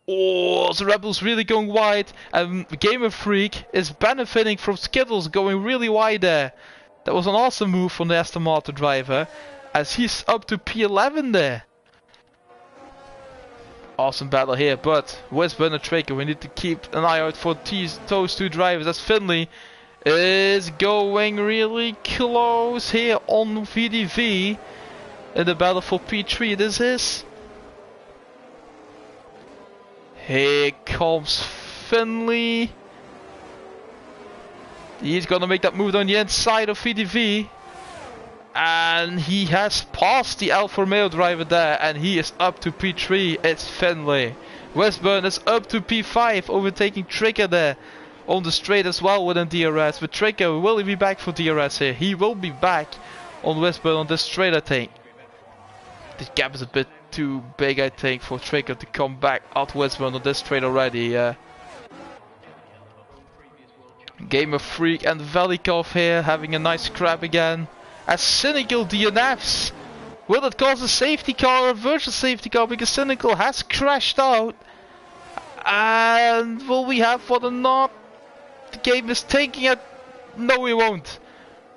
Speaker 1: Oh, the Rebels really going wide. And Gamer Freak is benefiting from Skittles going really wide there. That was an awesome move from the Aston Martin driver, as he's up to P11 there. Awesome battle here, but Wisburn and Traker, we need to keep an eye out for those two drivers, as Finley is going really close here on VDV in the battle for P3. This is... Here comes Finley. He's gonna make that move on the inside of VDV. And he has passed the Alfa Romeo driver there, and he is up to P3. It's Finley. Wisburn is up to P5, overtaking Tricker there on the straight as well within DRS. But Tricker, will he be back for DRS here? He will be back on Wisburn on this straight, I think. The gap is a bit too big, I think, for Tricker to come back at Wisburn on this straight already. Gamer Freak and Velikov here having a nice scrap again. As Cynical DNFs. Will it cause a safety car or a virtual safety car? Because Cynical has crashed out. And will we have what or not? The game is taking it. No, we won't.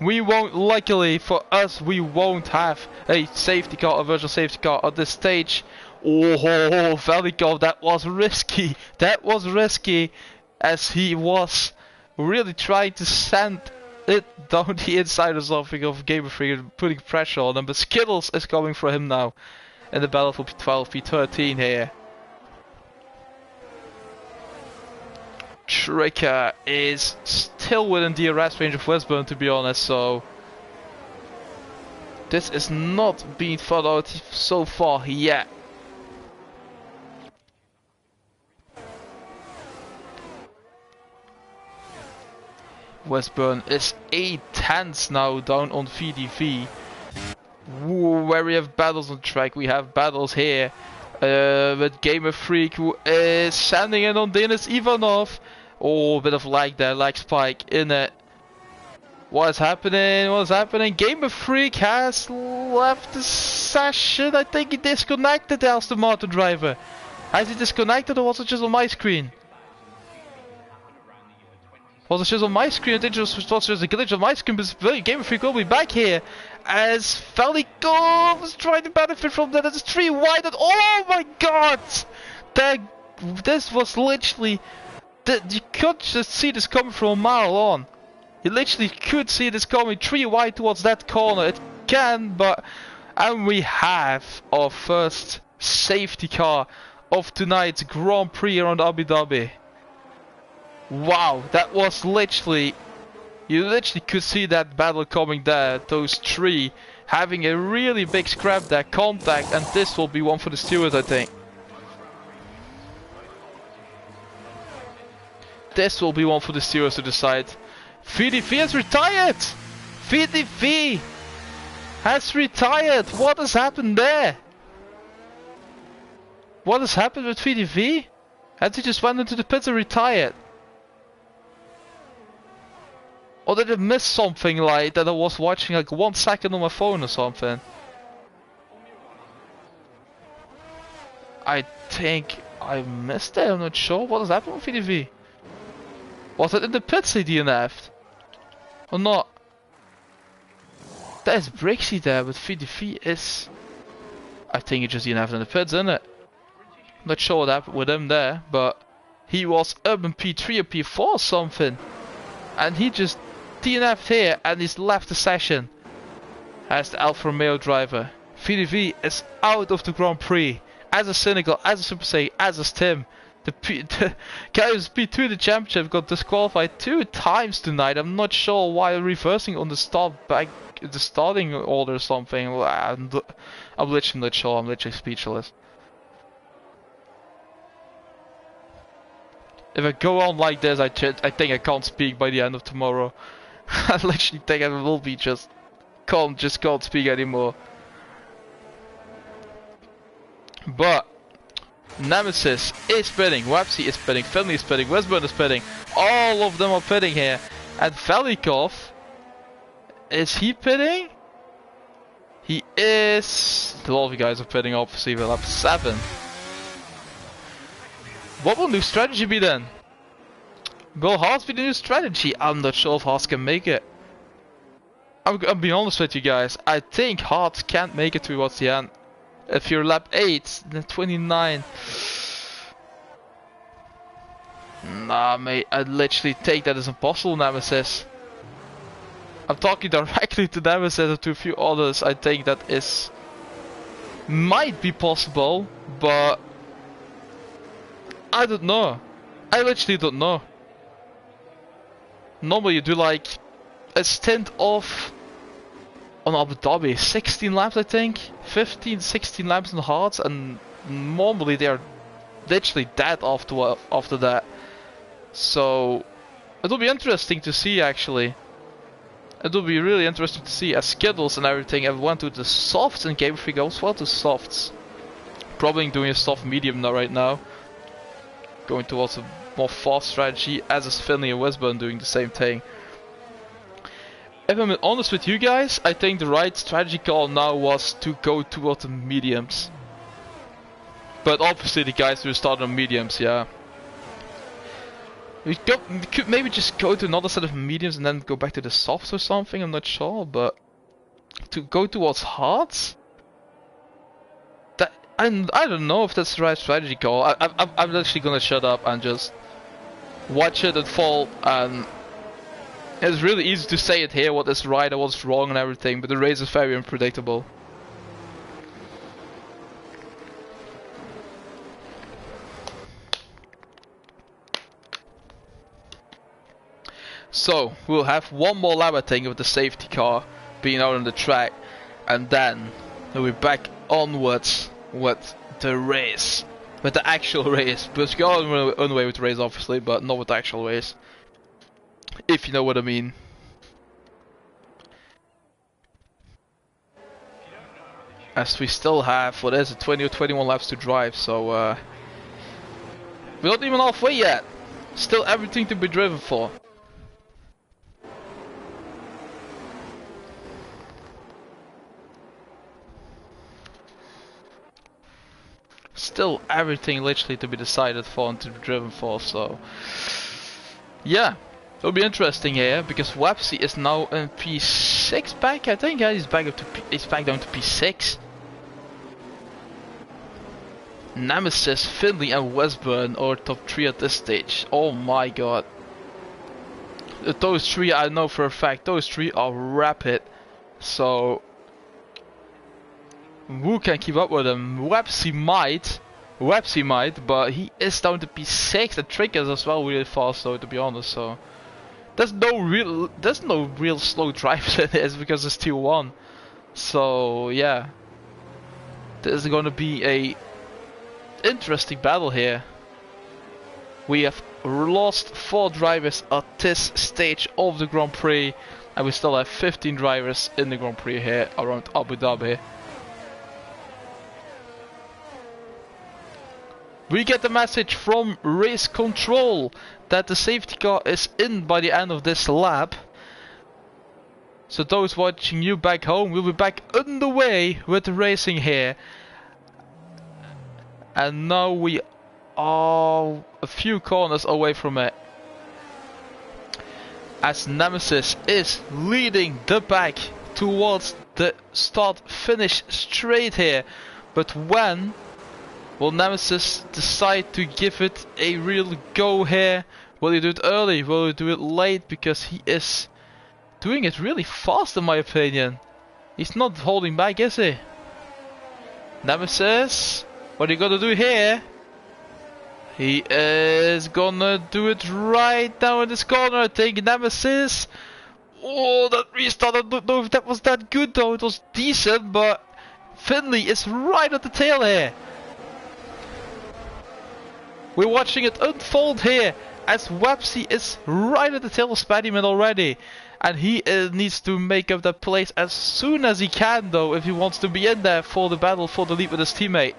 Speaker 1: We won't. Luckily for us, we won't have a safety car, a virtual safety car at this stage. Oh, Velikov, that was risky. That was risky, as he was really trying to send it down the inside or something of Gamer Freak, putting pressure on him. But Skittles is coming for him now in the battle for P12, P13 here. Tricker is still within DRS range of Wisburn, to be honest, so this is not being thought out so far yet. Westburn is 8 tenths now down on VDV. Where we have battles on track, we have battles here with Gamer Freak, who is sending in on Denis Ivanov. Oh, a bit of lag there, lag spike in it. What is happening? What is happening? Gamer Freak has left the session. I think he disconnected the Aston Martin driver. Has he disconnected, or was it just on my screen? Was it just on my screen? I think it was just a glitch on my screen, but Gamer Freak will be back here as Velikov is trying to benefit from that. It's 3 wide, and oh my god! This was literally... You could just see this coming from a mile on. You literally could see this coming 3 wide towards that corner. It can, but... And we have our first safety car of tonight's Grand Prix around Abu Dhabi. Wow, that was literally... You literally could see that battle coming there. Those 3 having a really big scrap there, contact, and this will be one for the stewards, I think. This will be one for the stewards to decide. VDV has retired! VDV has retired! What has happened there? What has happened with VDV? Has he just went into the pits and retired? Or did I miss something like that I was watching like 1 second on my phone or something? I think I missed it, I'm not sure. What has happened with VDV? Was it in the pits he DNF'd? Or not? That is Brixie there, but VDV is... I think he just DNF'd in the pits, isn't it? Not sure what happened with him there, but... He was up in P3 or P4 or something. And he just DNF'd here and he's left the session. As the Alfa Romeo driver. VDV is out of the Grand Prix. As a Cynical, as a Super Saiyan, as a Tim. The guy who's P2 the championship got disqualified 2 times tonight. I'm not sure why reversing on the starting order or something. I'm literally not sure. I'm literally speechless. If I go on like this, I think I can't speak by the end of tomorrow. I literally think I will be can't speak anymore. But Nemesis is pitting, Wapsie is pitting, Finley is pitting, Westburn is pitting. All of them are pitting here. And Velikov, is he pitting? He is. A lot of you guys are pitting, obviously. We'll have 7. What will new strategy be then? Will Haas be the new strategy? I'm not sure if Haas can make it. I'll be honest with you guys. I think Haas can't make it towards the end. If you're lap 8, then 29. Nah, mate, I'd literally take that as impossible, Nemesis. I'm talking directly to Nemesis and to a few others. I think that is... might be possible, but... I don't know. I literally don't know. Normally you do like... a stint of... on Abu Dhabi, 16 laps I think, 15, 16 laps on the hards, and normally they are literally dead after that. So it'll be interesting to see actually. It'll be really interesting to see as schedules and everything. I went to the softs and Game Freak goes well to softs. Probably doing a soft medium now right now. Going towards a more fast strategy, as is Finley and Westburn doing the same thing. If I'm honest with you guys, I think the right strategy call now was to go towards the mediums. But obviously the guys who started on mediums, yeah. We could maybe just go to another set of mediums and then go back to the softs or something, I'm not sure, but... to go towards hards? I don't know if that's the right strategy call. I'm literally gonna shut up and just... watch it unfold, and... it's really easy to say it here, what is right and what's wrong and everything, but the race is very unpredictable. So, we'll have one more lap I think with the safety car being out on the track, and then we'll be back onwards with the race. With the actual race, because we go on the way with the race obviously, but not with the actual race. If you know what I mean. As we still have, what is it, 20 or 21 laps to drive, so we're not even halfway yet. Still everything to be driven for. Still everything literally to be decided for and to be driven for, so yeah, it'll be interesting here because Websy is now in P6 back. I think he's back up to he's back down to P6. Nemesis, Finley, and Westburn are top 3 at this stage. Oh my god, those 3 I know for a fact. Those 3 are rapid, so who can keep up with him? Websy might, but he is down to P6. The trick is as well really fast though, to be honest. So there's no real slow drivers in this because it's 2-1. So yeah, this is gonna be a interesting battle here. We have lost 4 drivers at this stage of the Grand Prix, and we still have 15 drivers in the Grand Prix here around Abu Dhabi. We get the message from race control that the safety car is in by the end of this lap. So those watching you back home, will be back underway with the racing here. And now we are a few corners away from it, as Nemesis is leading the pack towards the start-finish straight here. But when will Nemesis decide to give it a real go here? Will he do it early? Will he do it late? Because he is doing it really fast in my opinion. He's not holding back, is he? Nemesis, what are you gonna do here? He is gonna do it right now in this corner, I think. Nemesis. Oh, that restart, I don't know if that was that good though. It was decent, but Finley is right at the tail here. We're watching it unfold here as Websy is right at the tail of Spaddyman already. And he needs to make up that place as soon as he can though, if he wants to be in there for the battle for the lead with his teammate.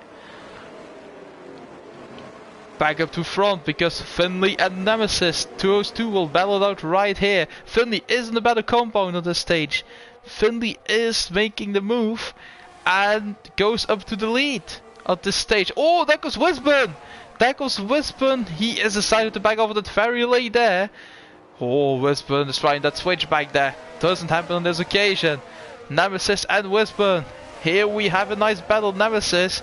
Speaker 1: Back up to front because Finley and Nemesis, those two will battle it out right here. Finley is in the better compound at this stage. Finley is making the move and goes up to the lead at this stage. Oh, there goes Wisburn! There goes Wisburn. He is decided to back off at very late there. Oh, Wisburn is trying that switch back there. Doesn't happen on this occasion. Nemesis and Wisburn. Here we have a nice battle. Nemesis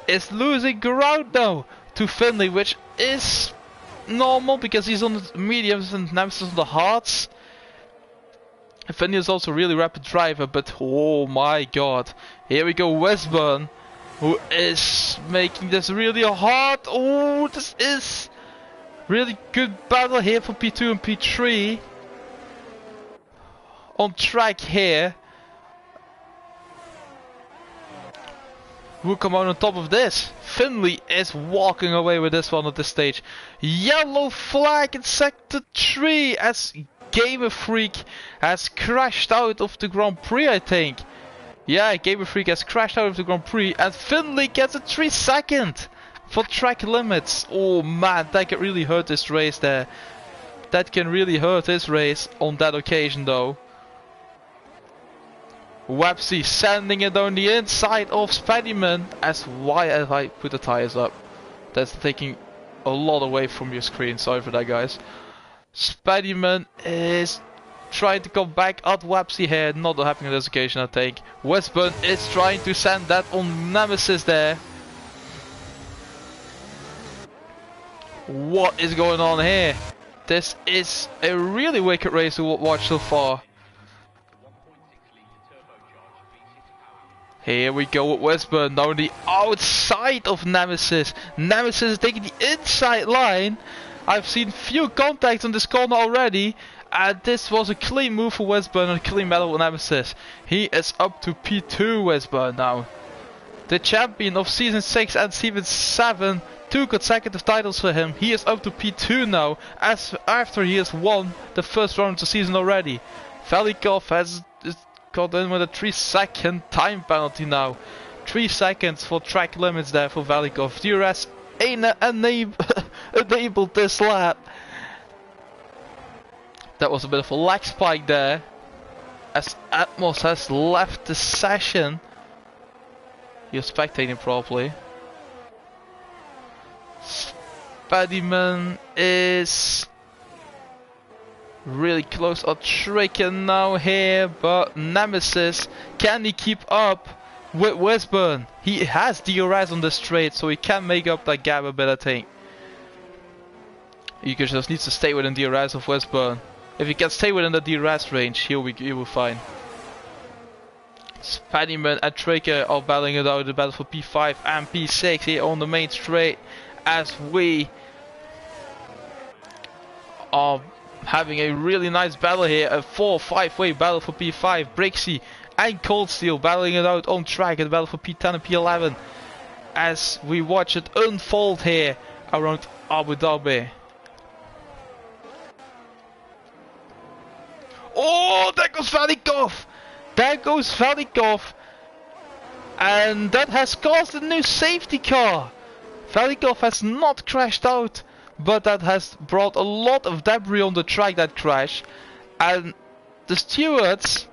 Speaker 1: is losing ground now to Finley, which is normal because he's on the mediums and Nemesis on the hards. Finley is also a really rapid driver, but oh my god. Here we go, Wisburn, who is making this really hard. Oh, this is really good battle here for P2 and P3. On track here. Who come out on top of this? Finley is walking away with this one at this stage. Yellow flag in sector 3 as Gamer Freak has crashed out of the Grand Prix, I think. Yeah, Gamer Freak has crashed out of the Grand Prix and Finley gets a 3-second for track limits. Oh man, that can really hurt this race there. That can really hurt this race on that occasion though. Websy sending it down the inside of Spaddyman as why have I put the tires up? That's taking a lot away from your screen, sorry for that guys. Spaddyman is trying to come back at Websy here, not happening on this occasion I think. Westburn is trying to send that on Nemesis there. What is going on here? This is a really wicked race to watch so far. Here we go with Westburn down the outside of Nemesis. Nemesis is taking the inside line. I've seen few contacts on this corner already. And this was a clean move for Westburn and a clean battle with Nemesis. He is up to P2 Westburn now. The champion of Season 6 and Season 7 2 consecutive titles for him. He is up to P2 now, as after he has won the first round of the season already. Velikov has got in with a 3-second time penalty now. 3 seconds for track limits there for Velikov. DRS enabled this lap. That was a bit of a lag spike there, as Atmos has left the session. You're spectating properly. Spadiman is really close on Tricken now here, but Nemesis, can he keep up with Westburn? He has DRS on the straight, so he can make up that gap a bit, I think. He just needs to stay within DRS of Westburn. If he can stay within the DRS range, he'll be fine. Spadiman and Traker are battling it out, the battle for P5 and P6 here on the main straight, as we are having a really nice battle here, a 4-5-way battle for P5. Brixie and Cold Steel battling it out on track at the battle for P10 and P11, as we watch it unfold here around Abu Dhabi. Oh, there goes Velikov! There goes Velikov! And that has caused a new safety car! Velikov has not crashed out, but that has brought a lot of debris on the track, that crash. And the stewards,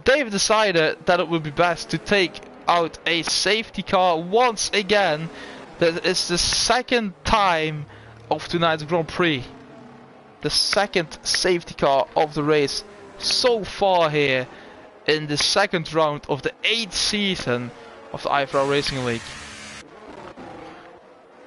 Speaker 1: they've decided that it would be best to take out a safety car once again. That is the second time of tonight's Grand Prix. The second safety car of the race so far here in the second round of the 8th season of the IFRL Racing League.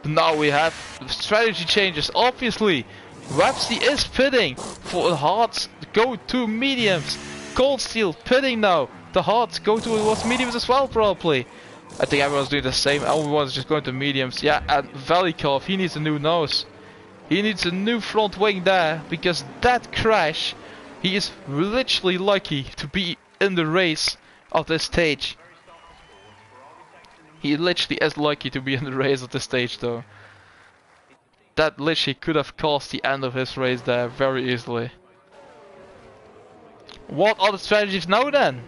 Speaker 1: Now we have strategy changes. Obviously, Websy is pitting for the hards, go to mediums. Cold Steel pitting now. The hards go towards mediums as well, probably. I think everyone's doing the same. Everyone's just going to mediums. Yeah, and Velikov, he needs a new nose. He needs a new front wing there, because that crash, he is literally lucky to be in the race of this stage. He literally is lucky to be in the race of this stage, though. That literally could have caused the end of his race there very easily. What are the strategies now then?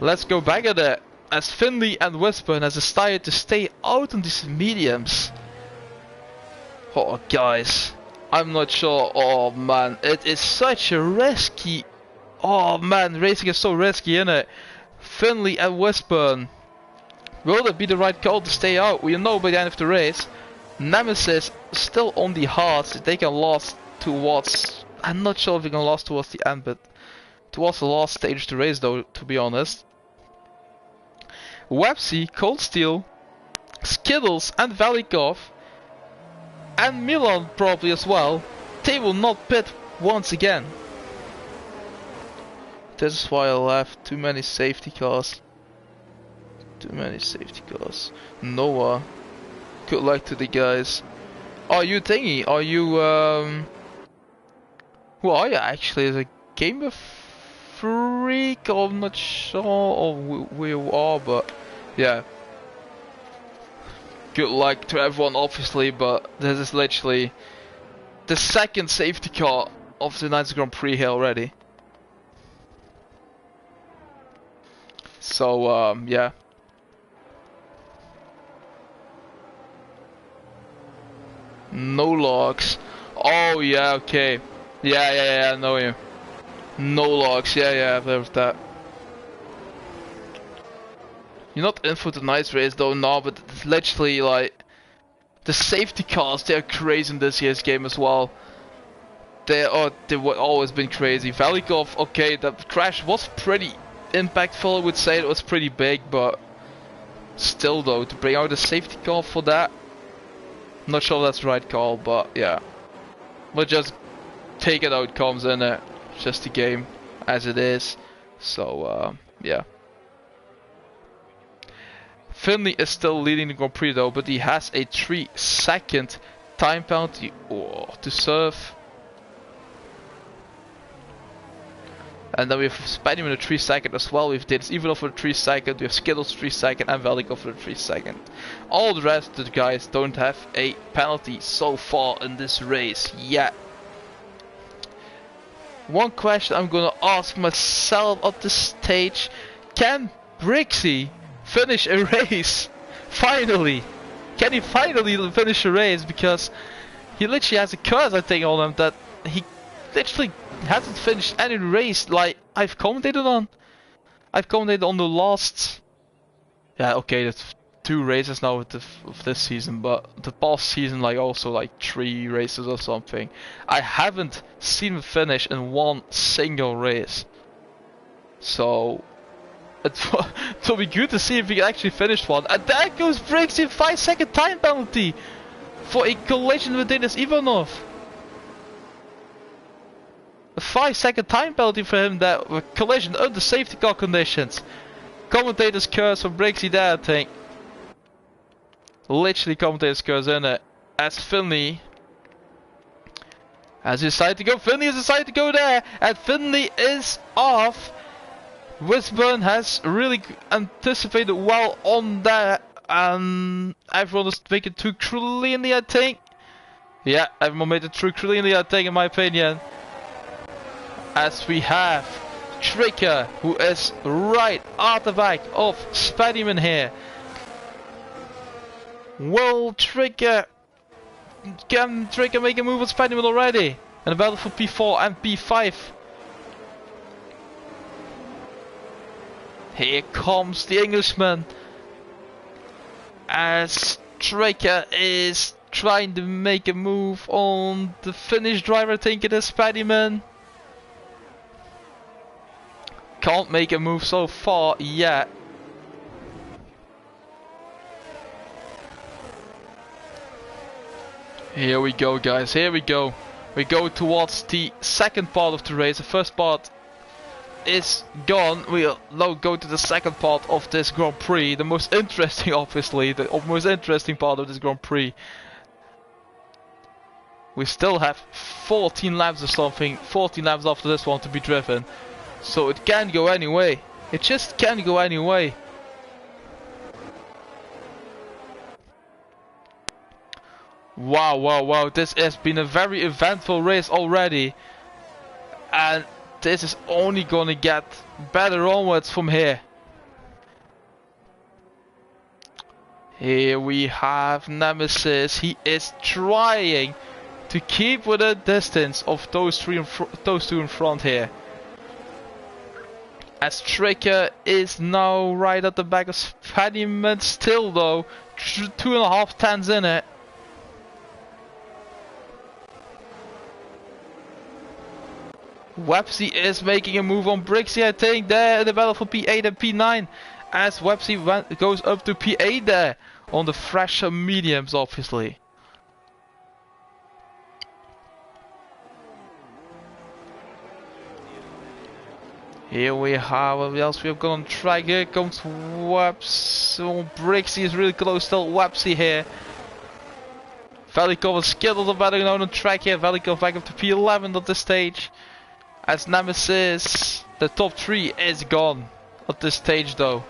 Speaker 1: Let's go back at it. As Finley and Whisburn has decided to stay out on these mediums. Oh guys, I'm not sure. Oh man, it is such a risky. Oh man, racing is so risky, isn't it? Finley and Whisburn. Will it be the right call to stay out? We know by the end of the race. Nemesis still on the hards. They can last towards. I'm not sure if they can last towards the end, but towards the last stage of the race, though, to be honest. Websy, Cold Steel, Skittles, and Velikov, and Milan probably as well. They will not pit once again. This is why I left too many safety cars. Too many safety cars. Noah. Good luck to the guys. Are you thingy? Are you who are you actually? Is a gamer freak? I'm not sure who you are, but yeah. Good luck to everyone, obviously, but this is literally the second safety car of the tonight's Grand Prix here already. So yeah. No logs. Oh yeah, okay. Yeah, I know you. No logs. Yeah, I've heard of that. You're not in for tonight's race though, no, but it's literally like the safety cars, they're crazy in this year's game as well. They've always been crazy. Velikov, okay, that crash was pretty impactful, I would say. It was pretty big, but still though, to bring out a safety car for that, I'm not sure that's the right call, but yeah. We'll just take it how it comes in it. Just the game as it is. So yeah. Finley is still leading the Grand Prix though, but he has a 3-second time penalty to serve. And then we have Spider-Man at 3 second as well. We have Dennis Ivanov for the 3 second. We have Skittles 3 second and Velikov for the 3 second. All the rest of the guys don't have a penalty so far in this race yet. One question I'm gonna ask myself at this stage: can Brixie finish a race? Finally! Can he finally finish a race? Because he literally has a curse, I think, on him that he literally hasn't finished any race like I've commentated on. I've commentated on the last... yeah, okay, that's 2 races now of this season, but the past season, like also like 3 races or something. I haven't seen him finish in one single race. So it will be good to see if he can actually finish one. And there goes Brixie, 5-second time penalty for a collision with Denis Ivanov. A 5-second time penalty for him there, with collision under safety car conditions. Commentator's curse for Brixie there, I think. Literally commentator's curse in it. As Finley has decided to go. Finley has decided to go there, and Finley is off. Wisburn has really anticipated well on that, and everyone is making too cleanly, I think. Yeah, everyone made it too cleanly, I think, in my opinion. As we have Tricker, who is right at the back of Spiderman here. Will Tricker, can Tricker make a move on Spiderman already? And a battle for P4 and P5. Here comes the Englishman, as Tricker is trying to make a move on the Finnish driver. I think it is Spiderman. Can't make a move so far yet. Here we go, guys, here we go. We go towards the second part of the race. The first part is gone. We'll now go to the second part of this Grand Prix. The most interesting, obviously, the most interesting part of this Grand Prix. We still have 14 laps or something, 14 laps after this one to be driven. So it can go any way. It just can go any way. Wow, wow, wow. This has been a very eventful race already. And this is only gonna get better onwards from here. Here we have Nemesis. He is trying to keep with a distance of those two in front here. As Tricker is now right at the back of Spiderman, still though 2.5 tenths in it. Websy is making a move on Brixie, I think, there in the battle for P8 and P9. As Websy goes up to P8 there on the fresher mediums, obviously. Here we have what else we have got on track. Here comes Websy. Oh, Brixie is really close still. Websy here. Velikov and Skittles are better known on track here. Velikov back up to P11 at this stage. As Nemesis, the top 3 is gone at this stage though.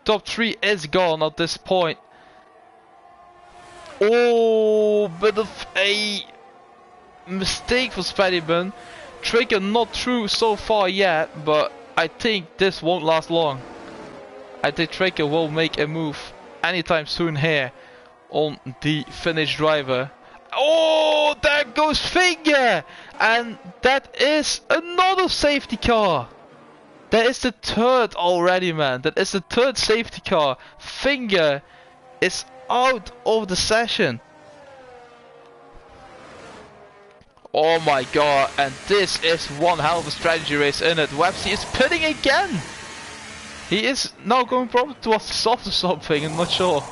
Speaker 1: Top 3 is gone at this point. Oh, bit of a mistake for Spiderman. Trigger not through so far yet, but I think this won't last long. I think Trigger will make a move anytime soon here on the Finnish driver. Oh, there goes Finger! And that is another safety car. That is the 3rd already, man. That is the 3rd safety car. Finger is out of the session. Oh my god, and this is one hell of a strategy race in it. Websy is pitting again. He is now going probably towards the soft or something, I'm not sure.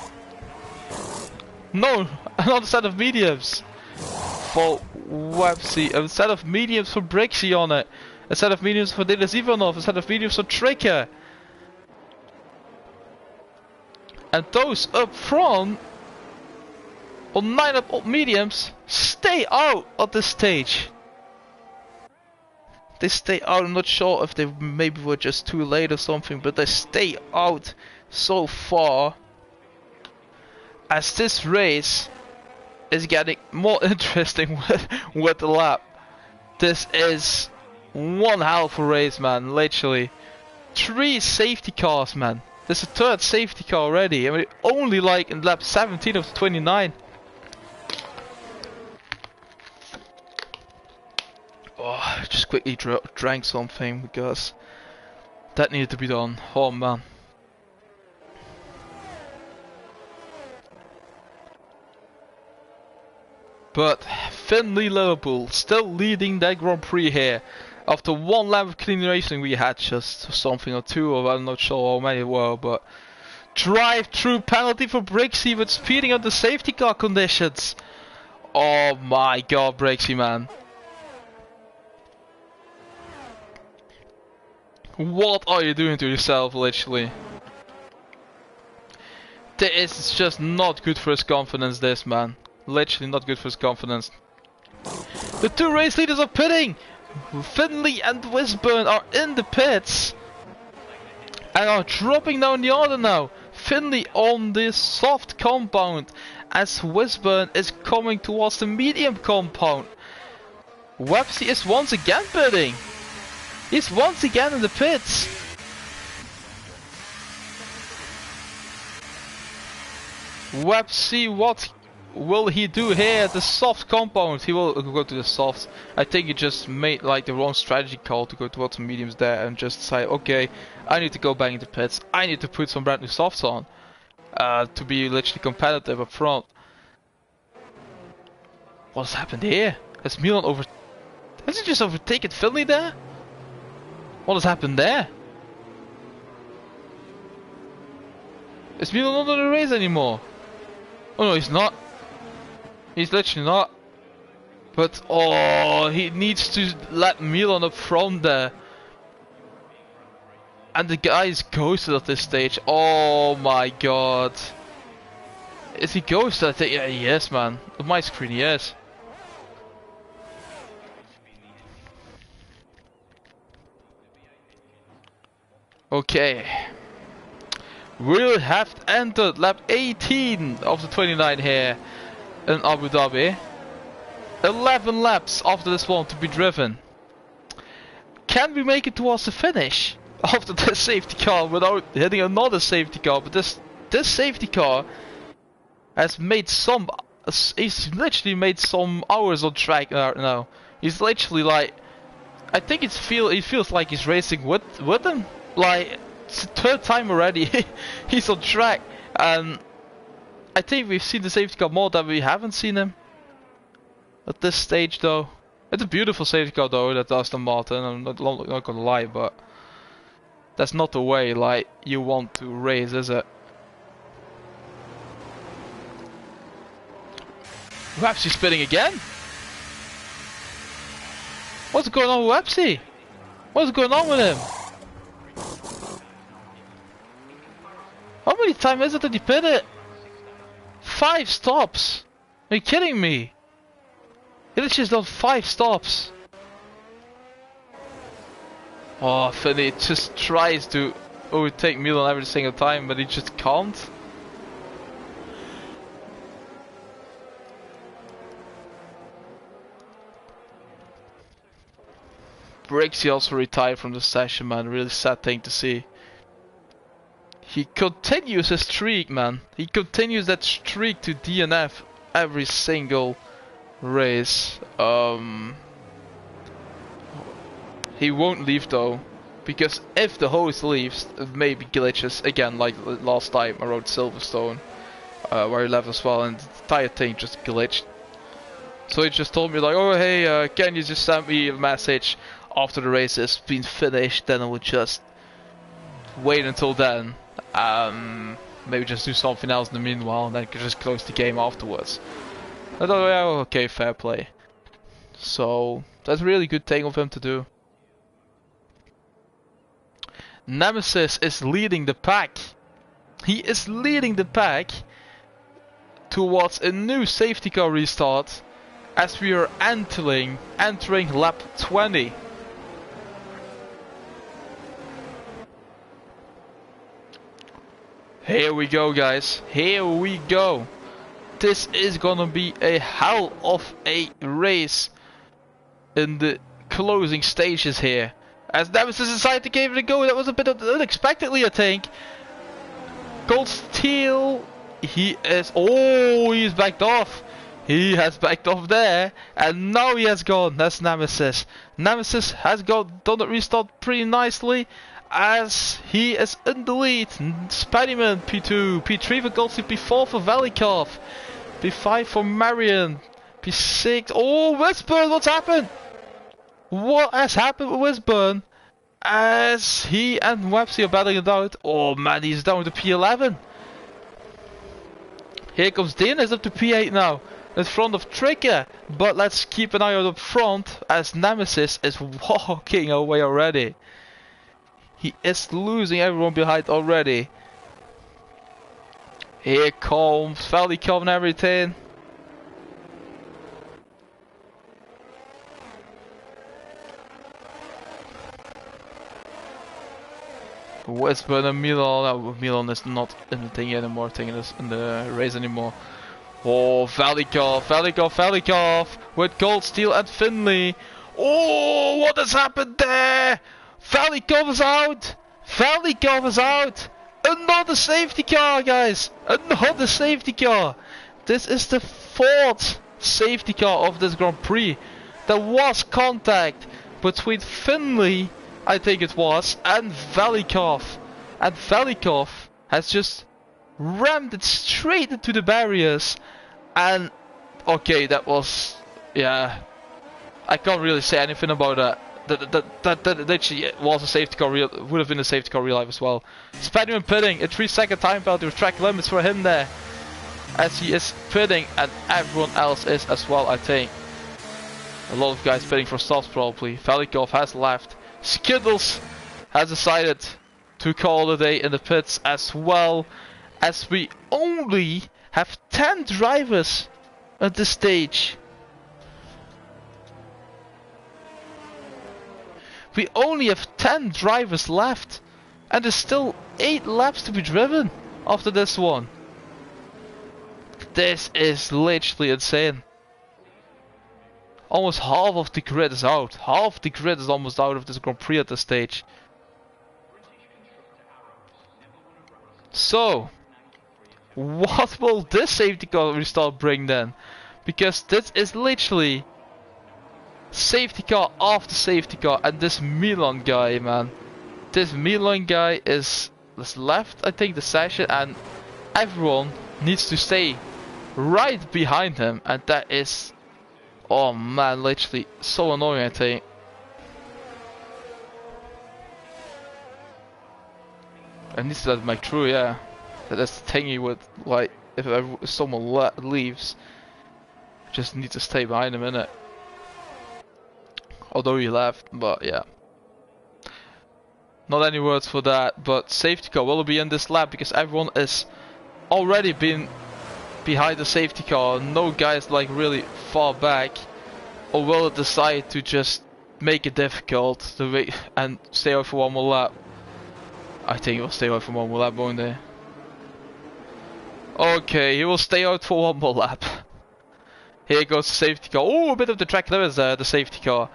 Speaker 1: No, another set of mediums for Websy, a set of mediums for Brixie on it, a set of mediums for Denis Ivanov, a set of mediums for Tricker. And those up front on 9 up mediums stay out at this stage. They stay out. I'm not sure if they maybe were just too late or something, but they stay out so far. As this race is getting more interesting with the lap. This is one hell of a race, man. Literally, 3 safety cars, man. This is the 3rd safety car already. I mean, only like in lap 17 of the 29. Oh, just quickly drank something because that needed to be done. Oh man. But Finley Liverpool still leading that Grand Prix here. After 1 lap of clean racing, we had just something or 2, or I'm not sure how many it were, but drive-through penalty for Brixie with speeding under safety car conditions. Oh my god, Brixie, man. What are you doing to yourself, literally? This is just not good for his confidence, this man. Literally not good for his confidence. The 2 race leaders are pitting! Finley and Wisburn are in the pits and are dropping down the order now. Finley on the soft compound as Wisburn is coming towards the medium compound. Websy is once again pitting. He's once again in the pits. Websy, what will he do here at the soft compound? He will go to the soft. I think he just made like the wrong strategy call to go towards the mediums there and just say, okay, I need to go back into pits. I need to put some brand new softs on to be literally competitive up front. What's happened here? Has Milan has he just overtaken Finley there? What has happened there? Is Milan not in the race anymore? Oh no, he's not. He's literally not. But oh, he needs to let Milan up front there. And the guy is ghosted at this stage. Oh my god. Is he ghosted? I think yeah, he is, man. On my screen he is. Okay. We'll have entered lap 18 of the 29 here in Abu Dhabi. 11 laps after this one to be driven. Can we make it towards the finish after this safety car without hitting another safety car? But this safety car has made some. He's literally made some hours on track now. He's literally like, I think he feels like he's racing with them. Like it's the 3rd time already he's on track, and I think we've seen the safety car more than we haven't seen him at this stage though. It's a beautiful safety car though, that Aston Martin, I'm not gonna lie, but that's not the way like you want to race, is it? Websy's spinning again? What's going on with Websy? What's going on with him? How many times is it that he pitted? 5 stops. Are you kidding me? He literally has done 5 stops. Oh, Finley just tries to overtake Milan every single time, but he just can't. Brixie also retired from the session, man. Really sad thing to see. He continues his streak, man. He continues that streak to DNF every single race. He won't leave though, because if the host leaves, it may be glitches again, like last time I rode Silverstone, where he left as well, and the entire thing just glitched. So he just told me like, oh hey, can you just send me a message after the race has been finished? Then I will just wait until then. Maybe just do something else in the meanwhile, and then just close the game afterwards. I thought, yeah, okay, fair play. So that's a really good thing of him to do. Nemesis is leading the pack. He is leading the pack towards a new safety car restart as we are entering lap 20. Here we go, guys. Here we go. This is gonna be a hell of a race in the closing stages here. As Nemesis decided to give it a go, that was a bit unexpectedly, I think. Gold Steel, he is backed off. He has backed off there, and now he has gone. That's Nemesis. Nemesis has done the restart pretty nicely, as he is in the lead. Spiderman P2, P3 for Gold Steel, P4 for Velikov, P5 for Marion, P6. Oh, Wisburn, what's happened? What has happened with Wisburn? As he and Websy are battling it out. Oh man, he's down to P11. Here comes Dean, is up to P8 now, in front of Trigger. But let's keep an eye out up front, as Nemesis is walking away already. He is losing everyone behind already. Here comes Velikov and everything. Westburn and Milan. No, Milan is not in the thing anymore. Is in the race anymore. Oh, Velikov with Gold Steel and Finley. Oh, what has happened there? Velikov is out. Velikov is out. Another safety car, guys. Another safety car. This is the 4th safety car of this Grand Prix. There was contact between Finley, I think it was, and Velikov. And Velikov has just rammed it straight into the barriers. And okay, that was, yeah, I can't really say anything about that. That literally was a safety car, would have been a safety car real life as well. Spiderman pitting, a 3-second time penalty with track limits for him there, as he is pitting, and everyone else is as well, I think. A lot of guys pitting for softs probably. Velikov has left. Skittles has decided to call the day in the pits as well, as we only have 10 drivers at this stage. We only have 10 drivers left, and there's still 8 laps to be driven after this one. This is literally insane. Almost half of the grid is out. Half the grid is almost out of this Grand Prix at this stage. So, what will this safety car restart bring then? Because this is literally safety car after safety car, and this Milan guy, man. This Milan guy is left, I think, the session, and everyone needs to stay right behind him, and that is, oh man, literally so annoying, I think. I need to let my crew, yeah. That's the thingy with, like, if someone leaves, just need to stay behind him, innit? Although he left, but yeah. Not any words for that, but safety car will be in this lap because everyone is already been behind the safety car. No guys like really far back, or will it decide to just make it difficult to wait and stay out for one more lap? I think it will stay out for one more lap, won't they? Okay, he will stay out for one more lap. Here goes the safety car. Oh, a bit of the track limits there, the safety car.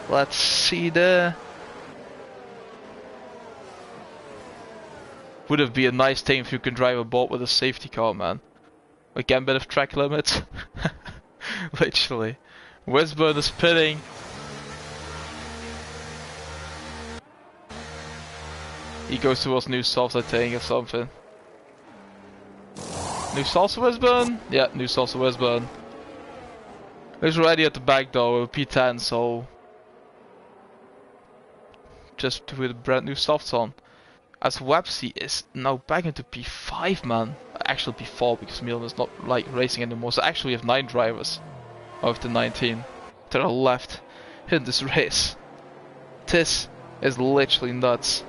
Speaker 1: Let's see there. Would have been a nice thing if you can drive a boat with a safety car, man. Again, bit of track limits. Literally. Wisburn is pitting. He goes towards new softs, I think, or something. New softs for Wisburn? Yeah, new softs for Wisburn. He's already at the back though, P10, so just with brand new softs on. As Websy is now back into P5, man. Actually P4 because Milan is not like racing anymore. So actually we have 9 drivers of the 19 that are left in this race. This is literally nuts.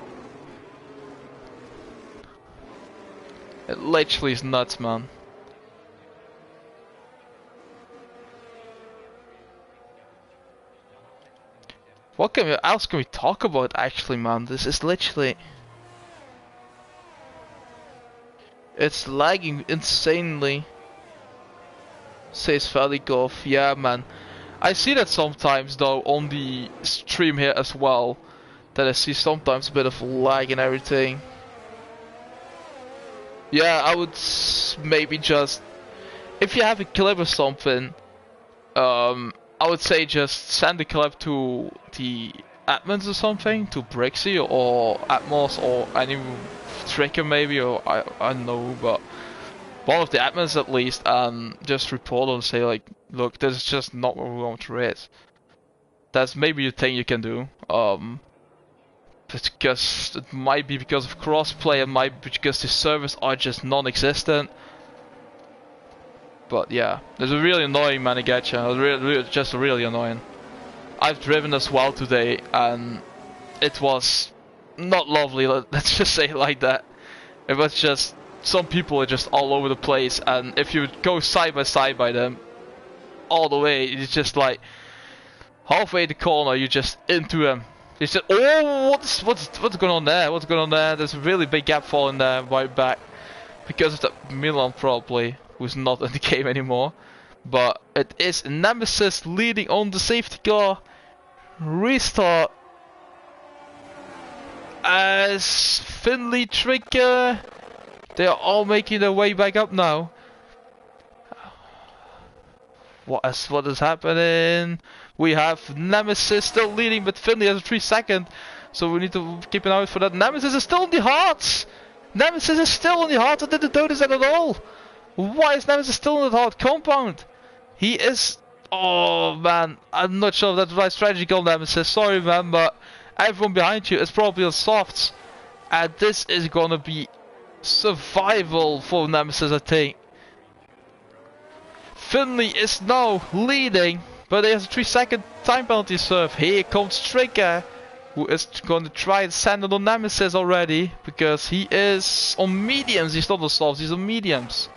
Speaker 1: It literally is nuts, man. What else can we talk about actually, man? This is literally... It's lagging insanely. Says Valikov. Yeah, man. I see that sometimes though on the stream here as well. That I see sometimes a bit of lag and everything. Yeah, I would maybe just, if you have a clip or something, I would say just send the clip to the admins or something, to Brixie or Atmos or any Tricker maybe, or I don't know, but one of the admins at least, and just report and say like, look, this is just not what we want to read. That's maybe a thing you can do. Because it might be because of crossplay, it might be because the servers are just non-existent. But yeah, it's a really annoying, man. I get you. Just really annoying. I've driven as well today, and it was not lovely. Let's just say it like that. It was just, some people are just all over the place, and if you go side by side by them, all the way, it's just like halfway the corner, you're just into them. It's just, oh, what's going on there? What's going on there? There's a really big gap falling there right back because of that Milan probably, who's not in the game anymore. But it is Nemesis leading on the safety car. Restart as Finley, Trigger, they are all making their way back up now. What is happening? We have Nemesis still leading, but Finley has a 3 second, so we need to keep an eye out for that. Nemesis is still in the hearts. Nemesis is still in the hearts. I didn't notice that at all. Why is Nemesis still in the hard compound? He is. Oh man, I'm not sure if that's the right strategy called Nemesis. Sorry man, but everyone behind you is probably on softs, and this is gonna be survival for Nemesis, I think. Finley is now leading, but he has a 3 second time penalty serve. Here comes Trigger, who is going to try and send it on Nemesis already, because he is on mediums. He's not on softs, he's on mediums.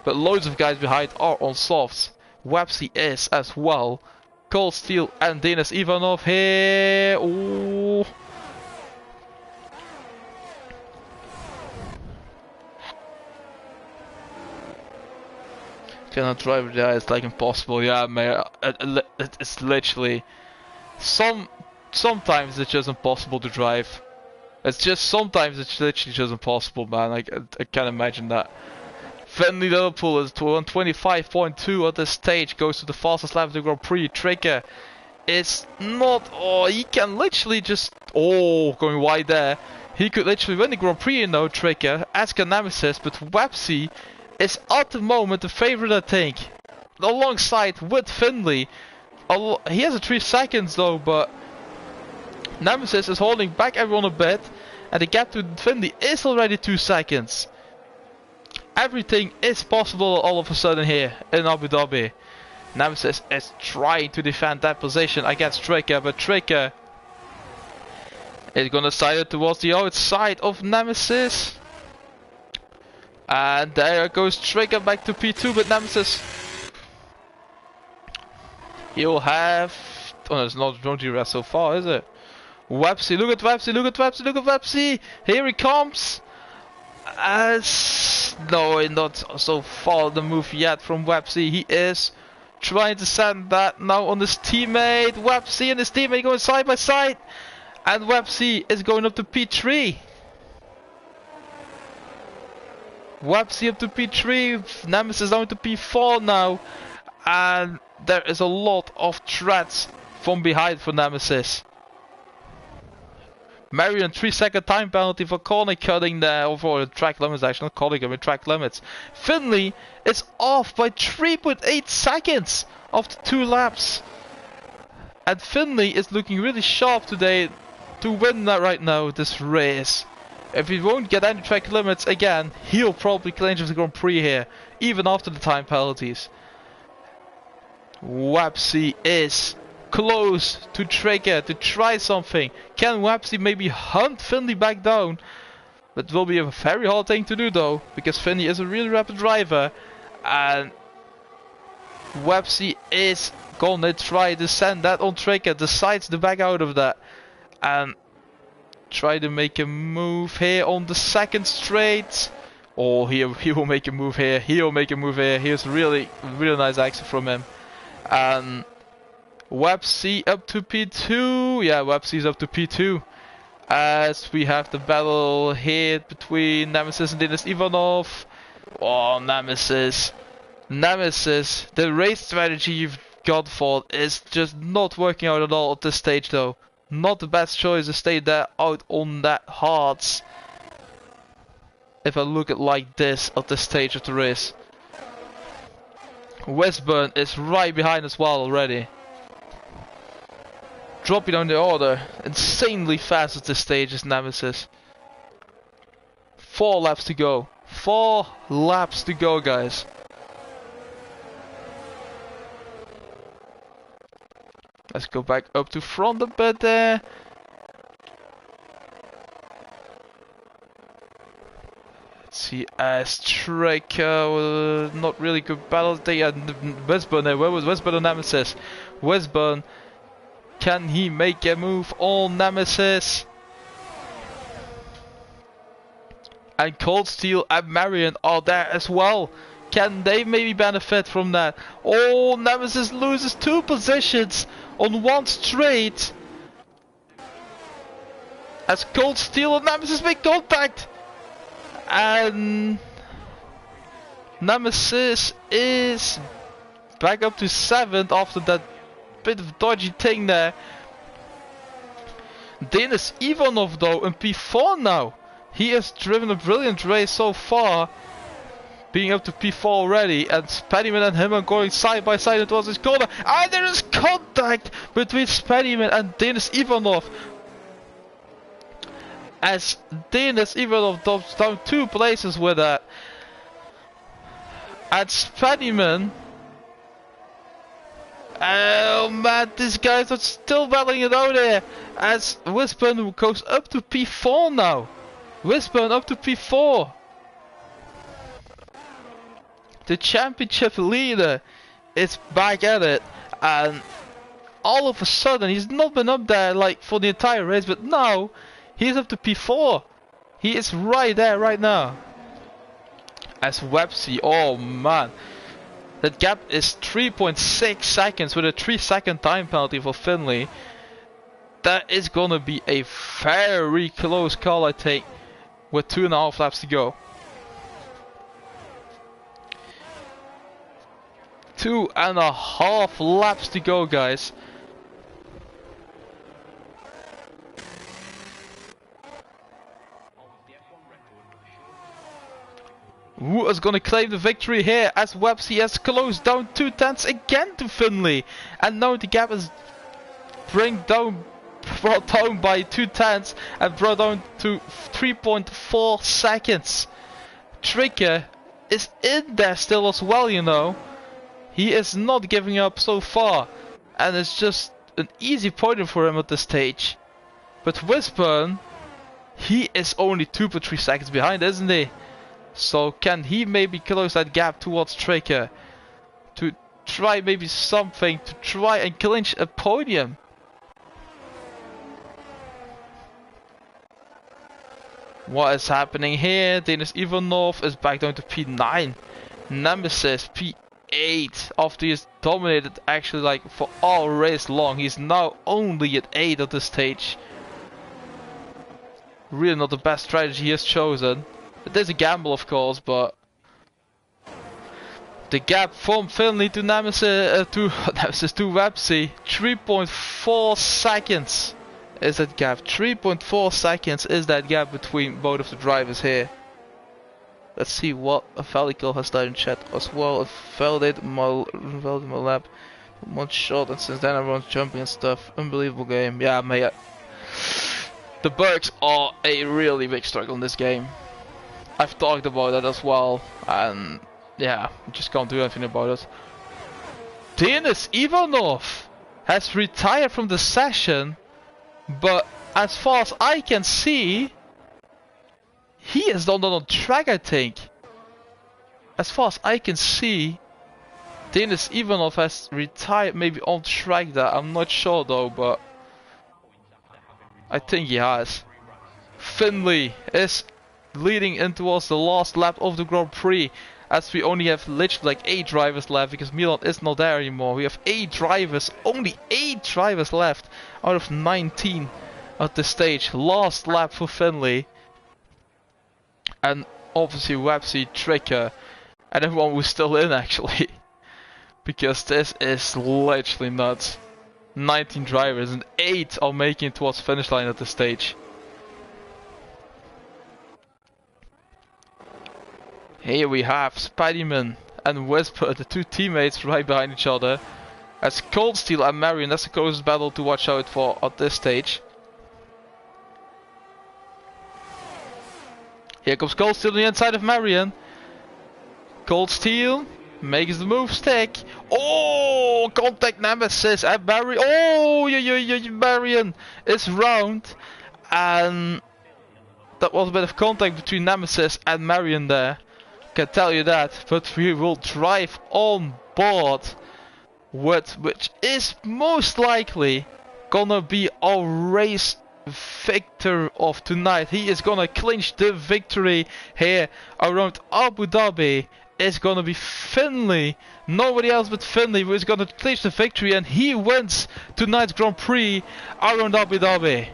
Speaker 1: But loads of guys behind are on softs. Websy is as well. Cold Steel and Denis Ivanov here. Ooh. Cannot drive there, it's like impossible. Yeah, man, it's literally sometimes it's just impossible to drive. It's just sometimes it's literally just impossible, man. Like I can't imagine that. Finley Liverpool is 125.2 at this stage, goes to the fastest lap of the Grand Prix. Trigger is not. Oh, he can literally just. Oh, going wide there. He could literally win the Grand Prix, you know, Trigger. Ask a Nemesis, but Websy is at the moment the favorite, I think, alongside with Finley. He has a 3 seconds though, but Nemesis is holding back everyone a bit, and the gap to Finley is already 2 seconds. Everything is possible all of a sudden here in Abu Dhabi. Nemesis is trying to defend that position against Trigger, but Trigger is gonna side it towards the outside of Nemesis. And there goes Trigger back to P2, but Nemesis, he'll have. Oh, there's not rest so far, is it? Websy, look at Websy, look at Websy, look at Websy! Here he comes! No, not so far the move yet from Websy. He is trying to send that now on his teammate. Websy and his teammate going side by side. And Websy is going up to P3. Websy up to P3, Nemesis down to P4 now, and there is a lot of threats from behind for Nemesis. Marion 3 second time penalty for corner cutting there, or for track limits actually, not corner cutting, track limits. Finley is off by 3.8 seconds after 2 laps. And Finley is looking really sharp today to win that right now, this race. If he won't get any track limits again, he'll probably clinch the Grand Prix here, even after the time penalties. Websy is close to Trigger to try something. Can Websy maybe hunt Finley back down? That will be a very hard thing to do though, because Finley is a really rapid driver, and Websy is gonna try to send that on Trigger, decides to back out of that, and try to make a move here on the second straight. Oh, he will make a move here. He will make a move here. Here's really nice action from him. And Websy up to P2. Yeah, Websy's up to P2. As we have the battle here between Nemesis and Denis Ivanov. Oh, Nemesis. Nemesis. The race strategy you've got for is just not working out at all at this stage though. Not the best choice to stay there out on that hards. If I look at like this at this stage of the race. Westburn is right behind as well already. Dropping down the order. Insanely fast at this stage is Nemesis. 4 laps to go. 4 laps to go, guys. Let's go back up to front a bit there. Let's see, Striker, not really good battles. They had Westburn there. Where was Westburn on Nemesis? Westburn, can he make a move on Nemesis? And Cold Steel and Marion are there as well. Can they maybe benefit from that? Oh, Nemesis loses 2 positions on one straight. As Cold Steel and Nemesis make contact. And Nemesis is back up to 7th after that bit of dodgy thing there. Denis Ivanov though in P4 now. He has driven a brilliant race so far, being up to P4 already, and Spennyman and him are going side by side towards his corner. And there is contact between Spennyman and Denis Ivanov. As Denis Ivanov drops down 2 places with that. And Spennyman. Oh man, these guys are still battling it out there. As Whisburn goes up to P4 now. Whisburn up to P4. The championship leader is back at it, and all of a sudden he's not been up there like for the entire race, but now he's up to P4. He is right there right now. As Websy, oh man, that gap is 3.6 seconds with a 3-second time penalty for Finley. That is gonna be a very close call, I think, with 2.5 laps to go. 2.5 laps to go, guys. Who is gonna claim the victory here as Websy has closed down 2 tenths again to Finley, and now the gap is brought down by 2 tenths and brought down to 3.4 seconds. Tricker is in there still as well, you know. He is not giving up so far, and it's just an easy podium for him at this stage. But Whisburn, he is only 2.3 seconds behind, isn't he? So can he maybe close that gap towards Tricker to try maybe something to try and clinch a podium? What is happening here? Denis Ivanov is back down to P9. Nemesis P8 after he's dominated actually like for all race long. He's now only at 8 at this stage. Really not the best strategy he has chosen. It is a gamble of course, but the gap from Finley to Nemesis to Websy, 3.4 seconds is that gap. 3.4 seconds is that gap between both of the drivers here. Let's see what a Valical has done in chat as well. It validated my lap. 1 shot, and since then everyone's jumping and stuff. Unbelievable game. Yeah, mate. The bugs are a really big struggle in this game. I've talked about that as well, and yeah, just can't do anything about it. Denis Ivanov has retired from the session, but as far as I can see, he is not on track, I think. As far as I can see, Denis Ivanov has retired, maybe on track there. I'm not sure though, but I think he has. Finley is leading in towards the last lap of the Grand Prix, as we only have literally like 8 drivers left because Milan is not there anymore. We have 8 drivers, only 8 drivers left out of 19 at this stage. Last lap for Finley, and obviously Websy, Tricker, and everyone who's still in actually, because this is literally nuts. 19 drivers and 8 are making it towards finish line at this stage. Here we have Spiderman and Whisper, the 2 teammates right behind each other. As Cold Steel and Marion, that's the closest battle to watch out for at this stage. Here comes Cold Steel on the inside of Marion. Cold Steel makes the move stick. Oh, contact Nemesis and Marion. Oh, Marion is round. And that was a bit of contact between Nemesis and Marion there. Can tell you that. But we will drive on board with, which is most likely gonna be our race victor of tonight. He is gonna clinch the victory here around Abu Dhabi. It's gonna be Finley, nobody else but Finley who is gonna clinch the victory, and he wins tonight's Grand Prix around Abu Dhabi.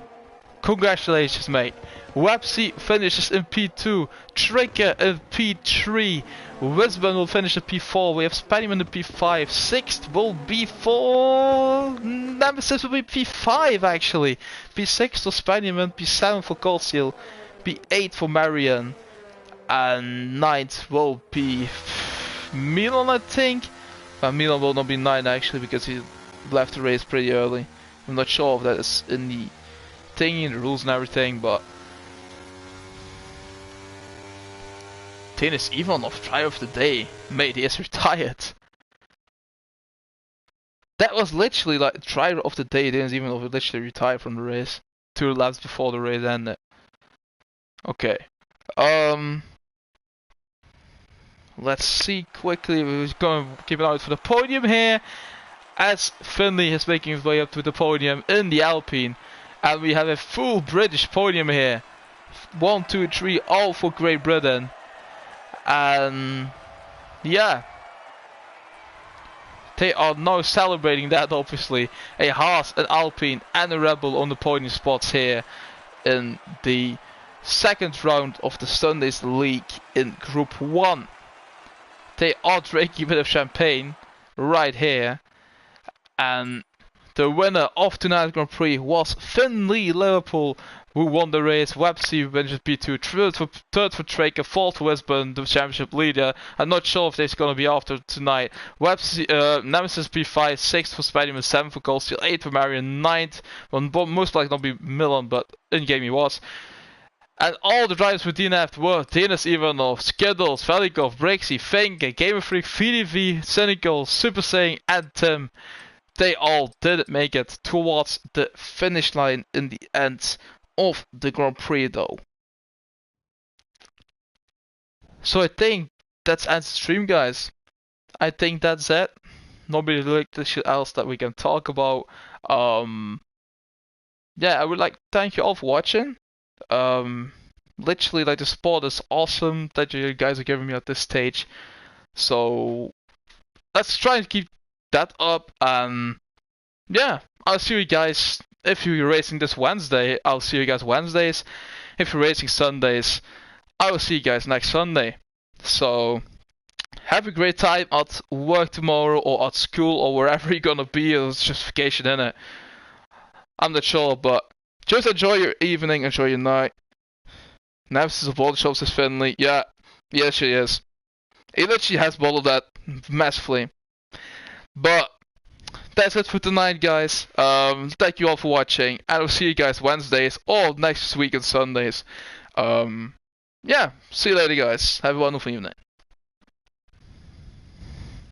Speaker 1: Congratulations, mate. Websy finishes in P2, Tricker in P3, Wisbon will finish in P4, we have Spiderman in P5, 6th will be for Nemesis will be P5 actually, P6 for Spiderman, P7 for Cold Steel, P8 for Marion, and 9th will be Milan, I think. But Milan will not be 9 actually because he left the race pretty early. I'm not sure if that is in the thingy, the rules and everything, but Tennis Ivanov, driver of the day, mate, he is retired. That was literally like driver of the day. Tennis Ivanov literally retired from the race 2 laps before the race ended. Okay, let's see quickly. We're going to keep an eye out for the podium here, as Finley is making his way up to the podium in the Alpine, and we have a full British podium here. 1, 2, 3, all for Great Britain. And yeah, they are now celebrating that, obviously. A Haas, an Alpine and a Red Bull on the podium spots here in the second round of the Sundays League in Group 1. They are drinking a bit of champagne right here, and the winner of tonight's Grand Prix was Finley Liverpool, who won the race. Websy finishes P2, third for Traker, 4th for Wisbon, the championship leader. I'm not sure if there's gonna be after tonight. Websy, Nemesis P5, 6th for Spiderman, 7th for Cold Steel, 8th for Marion, 9th. Well, most likely not be Milan, but in game he was. And all the drivers for DNF were Denis Ivanov, Skiddles, Velikov, Brexy, Finke, Gamer Freak, VDV, Cynical, Super Saiyan, and Tim. They all didn't make it towards the finish line in the end of the Grand Prix though. So I think that's ends the stream, guys. I think that's it. Nobody really else that we can talk about. Yeah, I would like to thank you all for watching. Literally, like, the support is awesome that you guys are giving me at this stage. So let's try and keep that up. Yeah, I'll see you guys. If you're racing this Wednesday, I'll see you guys Wednesdays. If you're racing Sundays, I will see you guys next Sunday. So have a great time at work tomorrow, or at school, or wherever you're gonna be. It's just vacation, innit? I'm not sure, but just enjoy your evening, enjoy your night. Nemesis of all the shops is Finley. Yeah, she is. He literally has bottled that massively. But that's it for tonight, guys. Thank you all for watching, and I'll see you guys Wednesdays or next week on Sundays. Yeah, see you later, guys. Have a wonderful evening.